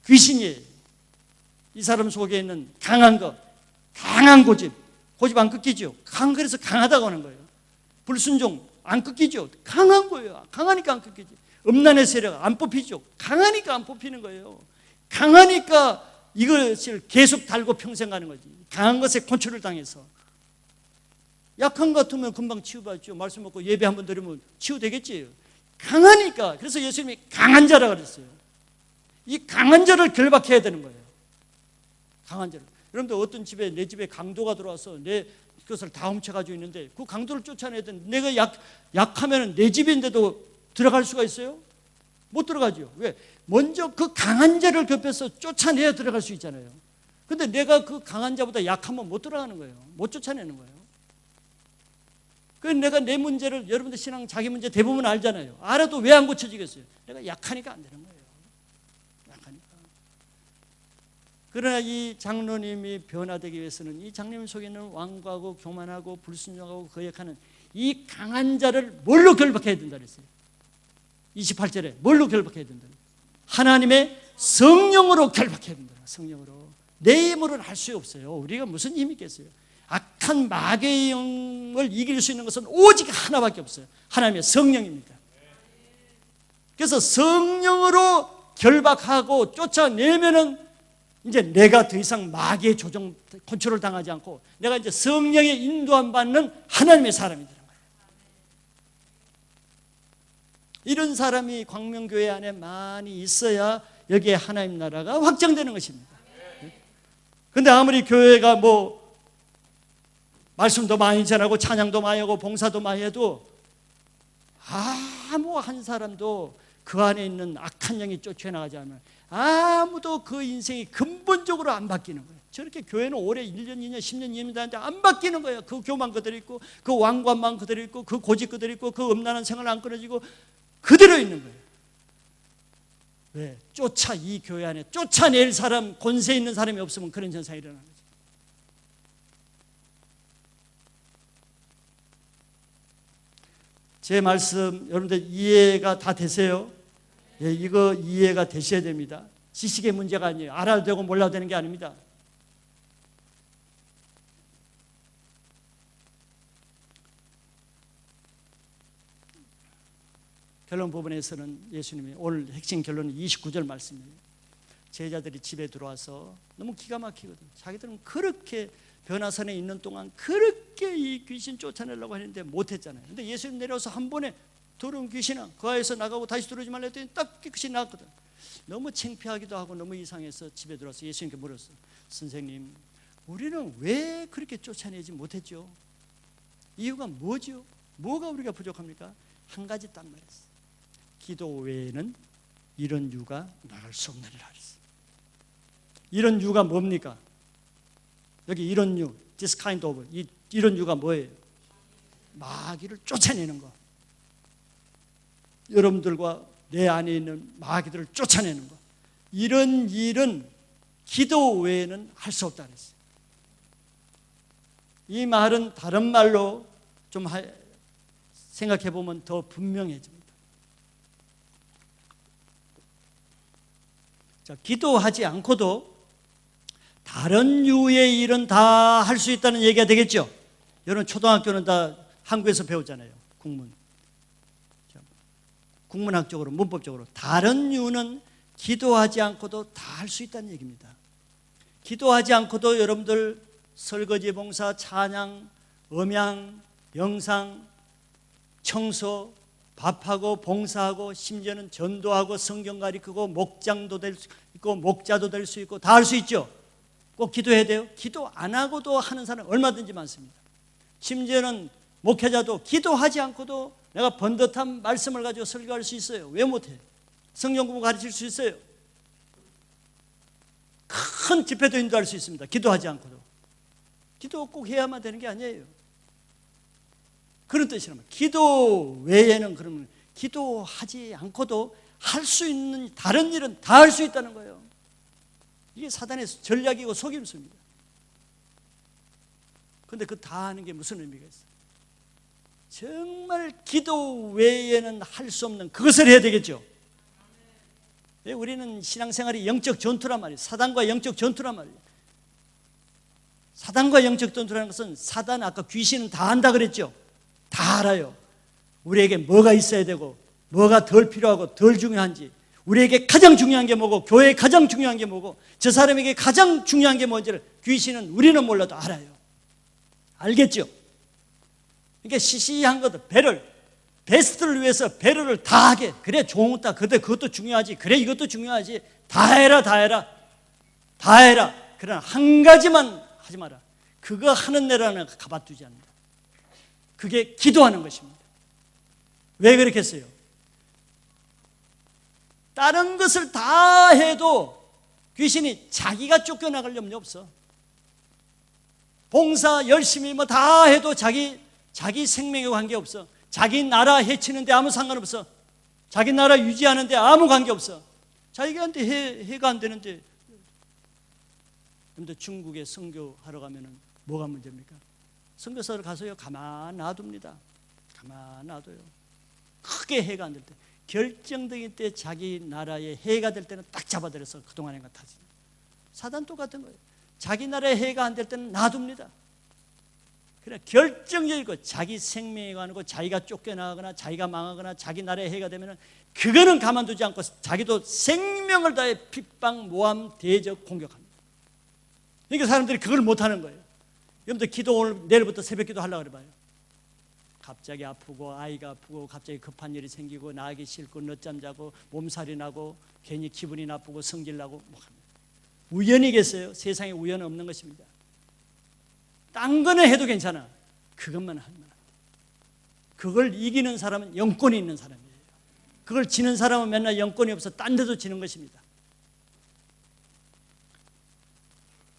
귀신이에요. 이 사람 속에 있는 강한 것, 강한 고집 안 끊기죠. 그래서 강하다고 하는 거예요. 불순종 안 끊기죠. 강한 거예요. 강하니까 안 끊기지. 음란의 세력 안 뽑히죠. 강하니까 안 뽑히는 거예요. 강하니까 이것을 계속 달고 평생 가는 거지. 강한 것에 컨트롤을 당해서. 약한 것 같으면 금방 치유받죠. 말씀 먹고 예배 한번 드리면 치유되겠지. 강하니까. 그래서 예수님이 강한 자라 그랬어요. 이 강한 자를 결박해야 되는 거예요. 강한 자를. 여러분들 어떤 집에, 내 집에 강도가 들어와서 내 그것을 다 훔쳐가지고 있는데 그 강도를 쫓아내야 되는데 내가 약하면 내 집인데도 들어갈 수가 있어요? 못 들어가죠. 왜? 먼저 그 강한 자를 겹쳐서 쫓아내야 들어갈 수 있잖아요. 근데 내가 그 강한 자보다 약하면 못 들어가는 거예요. 못 쫓아내는 거예요. 그래서 내가 내 문제를, 여러분들 신앙 자기 문제 대부분 알잖아요. 알아도 왜 안 고쳐지겠어요? 내가 약하니까 안 되는 거예요. 약하니까. 그러나 이 장로님이 변화되기 위해서는 이 장로님 속에 있는 완고하고 교만하고 불순종하고 거역하는 이 강한 자를 뭘로 결박해야 된다 그랬어요? 28절에 뭘로 결박해야 된다? 하나님의 성령으로 결박해야 된다. 성령으로. 내 힘으로는 할 수 없어요. 우리가 무슨 힘이 있겠어요? 악한 마귀의 영을 이길 수 있는 것은 오직 하나밖에 없어요. 하나님의 성령입니다. 그래서 성령으로 결박하고 쫓아내면은 이제 내가 더 이상 마귀의 조정, 컨트롤 당하지 않고 내가 이제 성령의 인도함 받는 하나님의 사람이 되는 거예요. 이런 사람이 광명교회 안에 많이 있어야 여기에 하나님 나라가 확장되는 것입니다. 그런데 아무리 교회가 말씀도 많이 전하고 찬양도 많이 하고 봉사도 많이 해도 아무 한 사람도 그 안에 있는 악한 영이 쫓겨나가지 않으면 아무도 그 인생이 근본적으로 안 바뀌는 거예요. 저렇게 교회는 올해 1년, 2년, 10년, 20년 다니는데 안 바뀌는 거예요. 그 교만 그대로 있고 그 왕관만 그대로 있고 그 고집 그대로 있고 그 음란한 생활 안 끊어지고 그대로 있는 거예요. 왜? 이 교회 안에 쫓아낼 사람, 권세 있는 사람이 없으면 그런 현상이 일어나는 거죠. 제 말씀 여러분들 이해가 다 되세요? 예, 이거 이해가 되셔야 됩니다. 지식의 문제가 아니에요. 알아도 되고 몰라도 되는 게 아닙니다. 결론 부분에서는 예수님이 오늘 핵심 결론은 29절 말씀이에요. 제자들이 집에 들어와서 너무 기가 막히거든요. 자기들은 그렇게 변화산에 있는 동안 그렇게 이 귀신 쫓아내려고 했는데 못했잖아요. 근데 예수님 내려와서 한 번에 들어온 귀신아 그 아이에서 나가고 다시 들어오지 말라 했더니 딱 깨끗이 나왔거든. 너무 창피하기도 하고 너무 이상해서 집에 들어와서 예수님께 물었어. 선생님, 우리는 왜 그렇게 쫓아내지 못했죠? 이유가 뭐죠? 뭐가 우리가 부족합니까? 한 가지 딱 말했어요. 기도 외에는 이런 유가 나갈 수 없느니라 그랬어요. 이런 유가 뭡니까? 여기 이런 유, this kind of, 이런 유가 뭐예요? 마귀를 쫓아내는 거. 여러분들과 내 안에 있는 마귀들을 쫓아내는 거. 이런 일은 기도 외에는 할 수 없다 그랬어요. 이 말은 다른 말로 좀 생각해 보면 더 분명해집니다. 자, 기도하지 않고도 다른 유의 일은 다 할 수 있다는 얘기가 되겠죠. 여러분 초등학교는 다 한국에서 배우잖아요. 국문학적으로 문법적으로 다른 유는 기도하지 않고도 다 할 수 있다는 얘기입니다. 기도하지 않고도 여러분들 설거지 봉사, 찬양, 음향, 영상, 청소, 밥하고 봉사하고 심지어는 전도하고 성경 가르치고 목장도 될 수 있고 목자도 될 수 있고 다 할 수 있죠. 꼭 기도해야 돼요? 기도 안 하고도 하는 사람 얼마든지 많습니다. 심지어는 목회자도 기도하지 않고도 내가 번듯한 말씀을 가지고 설교할 수 있어요. 왜 못해? 성경 공부 가르칠 수 있어요. 큰 집회도 인도할 수 있습니다. 기도하지 않고도. 기도 꼭 해야만 되는 게 아니에요. 그런 뜻이란 말이에요. 기도 외에는 그러면 기도하지 않고도 할 수 있는 다른 일은 다 할 수 있다는 거예요. 이게 사단의 전략이고 속임수입니다. 그런데 그 다 하는 게 무슨 의미가 있어요? 정말 기도 외에는 할 수 없는 그것을 해야 되겠죠. 우리는 신앙생활이 영적 전투란 말이에요. 사단과 영적 전투란 말이에요. 사단과 영적 전투라는 것은 사단, 아까 귀신은 다 안다 그랬죠. 다 알아요. 우리에게 뭐가 있어야 되고 뭐가 덜 필요하고 덜 중요한지, 우리에게 가장 중요한 게 뭐고 교회에 가장 중요한 게 뭐고 저 사람에게 가장 중요한 게 뭔지를 귀신은 우리는 몰라도 알아요. 알겠죠? 그러니까 시시한 것도 베스트를 위해서 배려를 다 하게. 그래 좋다. 그것도 중요하지. 그래 이것도 중요하지. 다 해라. 그러나 한 가지만 하지 마라. 그거 하는 데라는 가만두지 않는다. 그게 기도하는 것입니다. 왜 그렇겠어요? 다른 것을 다 해도 귀신이 자기가 쫓겨나갈 염려 없어. 봉사 열심히 뭐 다 해도 자기 생명에 관계없어. 자기 나라 해치는데 아무 상관없어. 자기 나라 유지하는데 아무 관계없어. 자기한테 해가 안 되는데. 그런데 중국에 선교하러 가면은 뭐가 문제입니까? 선교사를 가서요 가만 놔둡니다. 가만 놔둬요. 크게 해가 안 될 때, 결정적인 때 자기 나라에 해가 될 때는 딱 잡아들여서 그동안에 같아지. 사단 똑같은 거예요. 자기 나라에 해가 안 될 때는 놔둡니다. 그래 결정적이고 자기 생명에 관한 거, 자기가 쫓겨나거나 자기가 망하거나 자기 나라에 해가 되면은 그거는 가만두지 않고 자기도 생명을 다해 핍박, 모함, 대적, 공격합니다. 그러니까 사람들이 그걸 못하는 거예요. 여러분들 기도 오늘 내일부터 새벽기도 하려고 그래봐요. 갑자기 아프고 아이가 아프고 갑자기 급한 일이 생기고 나기 싫고 늦잠 자고 몸살이 나고 괜히 기분이 나쁘고 성질 나고 뭐 합니다. 우연이겠어요? 세상에 우연은 없는 것입니다. 딴 거는 해도 괜찮아. 그것만 하면 안 돼. 그걸 이기는 사람은 영권이 있는 사람이에요. 그걸 지는 사람은 맨날 영권이 없어 딴 데도 지는 것입니다.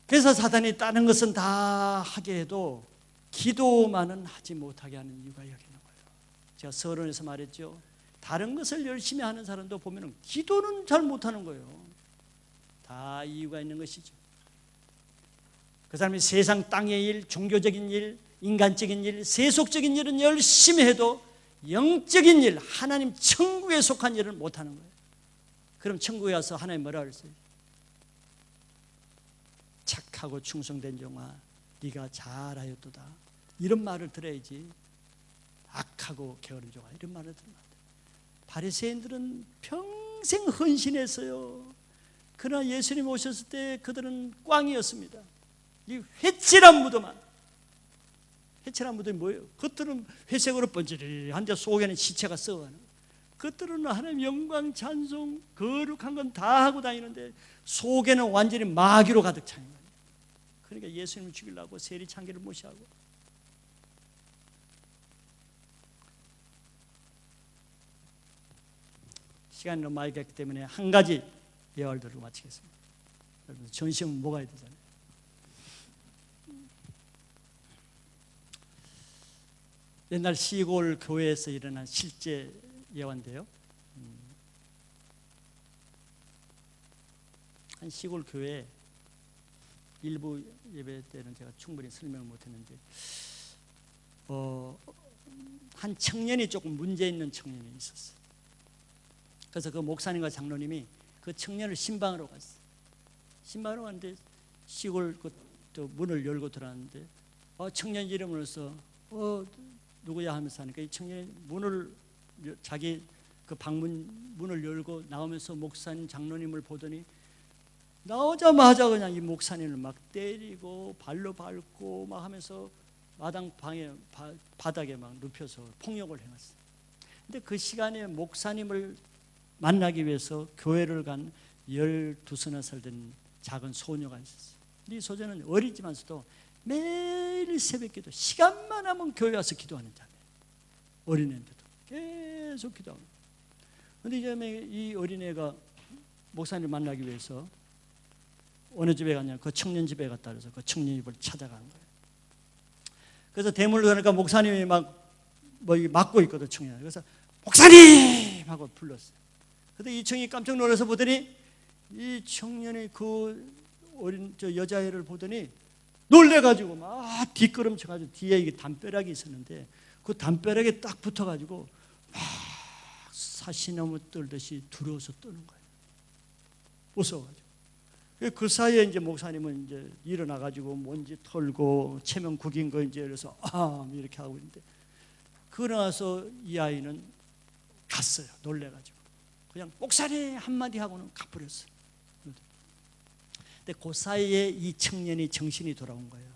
그래서 사단이 다른 것은 다 하게 해도 기도만은 하지 못하게 하는 이유가 여기 있는 거예요. 제가 서론에서 말했죠. 다른 것을 열심히 하는 사람도 보면 기도는 잘 못하는 거예요. 다 이유가 있는 것이죠. 그 사람이 세상 땅의 일, 종교적인 일, 인간적인 일, 세속적인 일은 열심히 해도 영적인 일, 하나님 천국에 속한 일을 못하는 거예요. 그럼 천국에 가서 하나님 뭐라 그랬어요? 착하고 충성된 종아, 네가 잘하였도다. 이런 말을 들어야지. 악하고 게으른 종아, 이런 말을 들으면 안 돼요. 바리새인들은 평생 헌신했어요. 그러나 예수님 오셨을 때 그들은 꽝이었습니다. 이 회칠한 무도만. 회칠한 무덤이 뭐예요? 겉들은 회색으로 번지르한데 속에는 시체가 썩어가는 거예요. 겉들은 하나님 영광, 찬송, 거룩한 건 다 하고 다니는데 속에는 완전히 마귀로 가득 찬 거예요. 그러니까 예수님을 죽이려고 세리 참기를 무시하고. 시간이 너무 많이 갔기 때문에 한 가지 예화를 들고 마치겠습니다. 여러분 전시험 먹어야 되잖아요. 옛날 시골 교회에서 일어난 실제 예화인데요. 한 시골 교회 일부 예배 때는 제가 충분히 설명을 못했는데 한 청년이 조금 문제 있는 청년이 있었어요. 그래서 그 목사님과 장로님이 그 청년을 신방하러 갔어요. 신방하러 갔는데 시골 또 문을 열고 들어왔는데 청년 이름을 써 누구야 하면서 하니까 이 청년이 자기 그 방문 문을 열고 나오면서 목사님 장로님을 보더니 나오자마자 그냥 이 목사님을 막 때리고 발로 밟고 막 하면서 마당 방에 바닥에 막 눕혀서 폭력을 행했어요. 근데 그 시간에 목사님을 만나기 위해서 교회를 간 12서너 살 된 작은 소녀가 있었어요. 이 소녀는 어리지만서도 매일 새벽기도 시간만 하면 교회 와서 기도하는 자매예요. 어린애인데도 계속 기도하고. 그런데 이 어린애가 목사님을 만나기 위해서 어느 집에 갔냐, 그 청년 집에 갔다 그래서 그 청년 집을 찾아간 거예요. 그래서 대문을 여니까 목사님이 막 막고 있거든, 청년. 그래서 목사님 하고 불렀어요. 그런데 이 청년이 깜짝 놀라서 보더니 이 청년이 그 어린 여자애를 보더니 놀래가지고 막 뒷걸음쳐가지고 뒤에 이게 담벼락이 있었는데 그 담벼락에 딱 붙어가지고 막 사시나무 떨듯이 두려워서 떠는 거예요. 무서워가지고. 그 사이에 이제 목사님은 이제 일어나가지고 먼지 털고 체면 구긴 거 이제 그래서 이렇게 하고 있는데 그러나서 이 아이는 갔어요. 놀래가지고 그냥 목사님 한마디 하고는 가버렸어요. 근데 그 사이에 이 청년이 정신이 돌아온 거예요.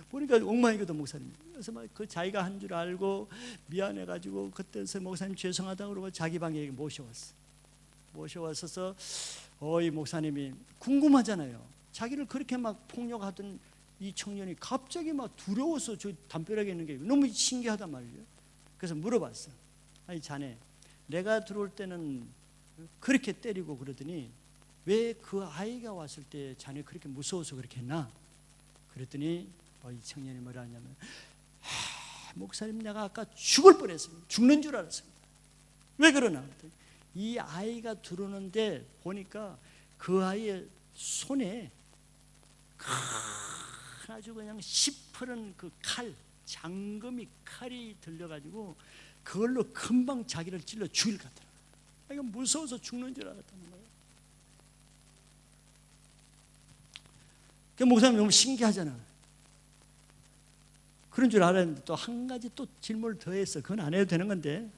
보니까 엉망이거든 목사님. 그래서 막 그 자기가 한 줄 알고 미안해가지고 그때서 목사님 죄송하다고 그러고 자기 방에 모셔왔어. 모셔왔어서 이 목사님이 궁금하잖아요. 자기를 그렇게 막 폭력하던 이 청년이 갑자기 막 두려워서 저 담벼락에 있는 게 너무 신기하단 말이에요. 그래서 물어봤어. 아니 자네, 내가 들어올 때는 그렇게 때리고 그러더니 왜 그 아이가 왔을 때 자네 그렇게 무서워서 그렇게 했나? 그랬더니 이 청년이 뭐라 하냐면 목사님 내가 아까 죽을 뻔했습니다. 죽는 줄 알았습니다. 왜 그러나? 그랬더니 이 아이가 들어오는데 보니까 그 아이의 손에 아주 그냥 시퍼런 그 장금이 칼이 들려가지고 그걸로 금방 자기를 찔러 죽일 것 같더라고요. 이거 무서워서 죽는 줄 알았다는 거예요. 그 목사님 너무 신기하잖아. 그런 줄 알았는데 또 한 가지 또 질문을 더 했어. 그건 안 해도 되는 건데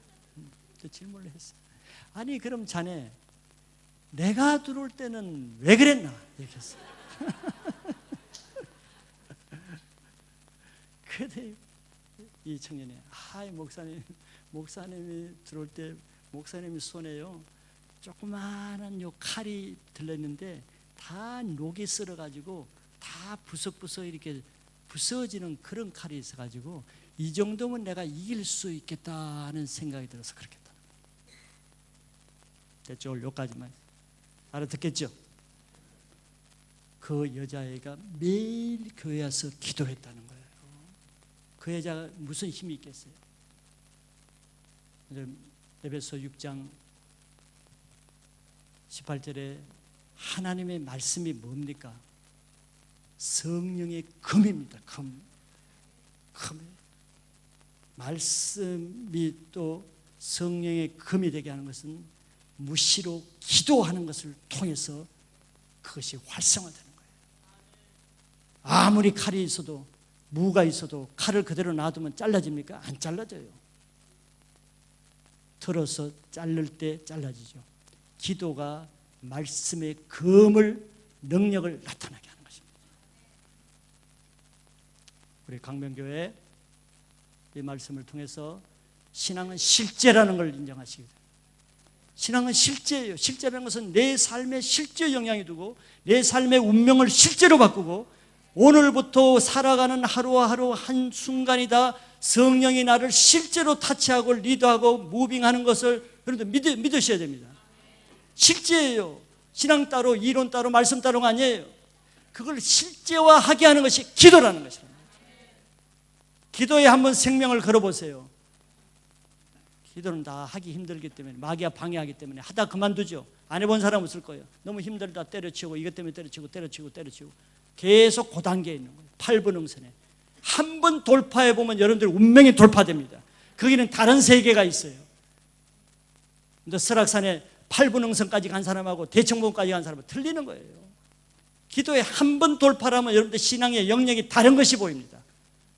또 질문을 했어. 아니 그럼 자네 내가 들어올 때는 왜 그랬나? 이렇게 했어. 그때 이 청년이 목사님이 들어올 때 목사님이 손에요 조그마한 요 칼이 들렸는데 다 녹이 쓸어가지고 다 부석부석 이렇게 부서지는 그런 칼이 있어가지고 이 정도면 내가 이길 수 있겠다는 생각이 들어서 그렇게 했다. 됐죠? 오늘 여기까지만 알아듣겠죠? 그 여자애가 매일 교회 와서 기도했다는 거예요. 그 여자가 무슨 힘이 있겠어요? 에베소 6장 18절에 하나님의 말씀이 뭡니까? 성령의 금입니다. 금. 말씀이 또 성령의 금이 되게 하는 것은 무시로 기도하는 것을 통해서 그것이 활성화되는 거예요. 아무리 칼이 있어도 무가 있어도 칼을 그대로 놔두면 잘라집니까? 안 잘라져요. 틀어서 자를 때 잘라지죠. 기도가 말씀의 금을 능력을 나타나게 하는 것입니다. 우리 강명교회 이 말씀을 통해서 신앙은 실제라는 걸 인정하시게 됩니다. 신앙은 실제예요. 실제라는 것은 내 삶에 실제 영향이 두고 내 삶의 운명을 실제로 바꾸고 오늘부터 살아가는 하루와 하루 한순간이다 성령이 나를 실제로 타치하고 리드하고 무빙하는 것을 여러분들 믿으셔야 됩니다. 실제예요. 신앙 따로 이론 따로 말씀 따로가 아니에요. 그걸 실제화하게 하는 것이 기도라는 것입니다. 기도에 한번 생명을 걸어보세요. 기도는 다 하기 힘들기 때문에, 마귀가 방해하기 때문에 하다 그만두죠. 안 해본 사람 없을 거예요. 너무 힘들다 때려치우고, 이것 때문에 때려치우고 계속 그 단계에 있는 거예요. 8분 응선에 한 번 돌파해보면 여러분들 운명이 돌파됩니다. 거기는 다른 세계가 있어요. 근데 설악산에 8분 응선까지 간 사람하고 대청봉까지 간 사람은 틀리는 거예요. 기도에 한 번 돌파하면 여러분들 신앙의 영역이 다른 것이 보입니다.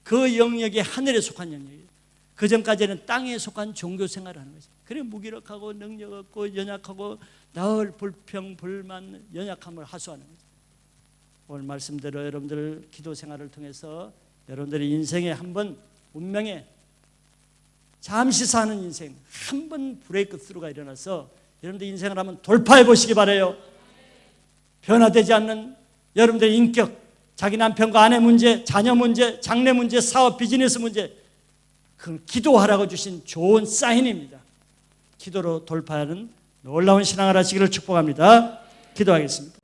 그 영역이 하늘에 속한 영역이에요. 그 전까지는 땅에 속한 종교 생활을 하는 거죠. 그래 무기력하고 능력 없고 연약하고 늘 불평, 불만, 연약함을 하소하는 거죠. 오늘 말씀대로 여러분들 기도 생활을 통해서 여러분들의 인생에 한번 운명에 잠시 사는 인생 한 번 브레이크 스루가 일어나서 여러분들 인생을 한번 돌파해 보시기 바라요. 변화되지 않는 여러분들의 인격, 자기 남편과 아내 문제, 자녀 문제, 장래 문제, 사업, 비즈니스 문제, 그건 기도하라고 주신 좋은 사인입니다. 기도로 돌파하는 놀라운 신앙을 하시기를 축복합니다. 기도하겠습니다.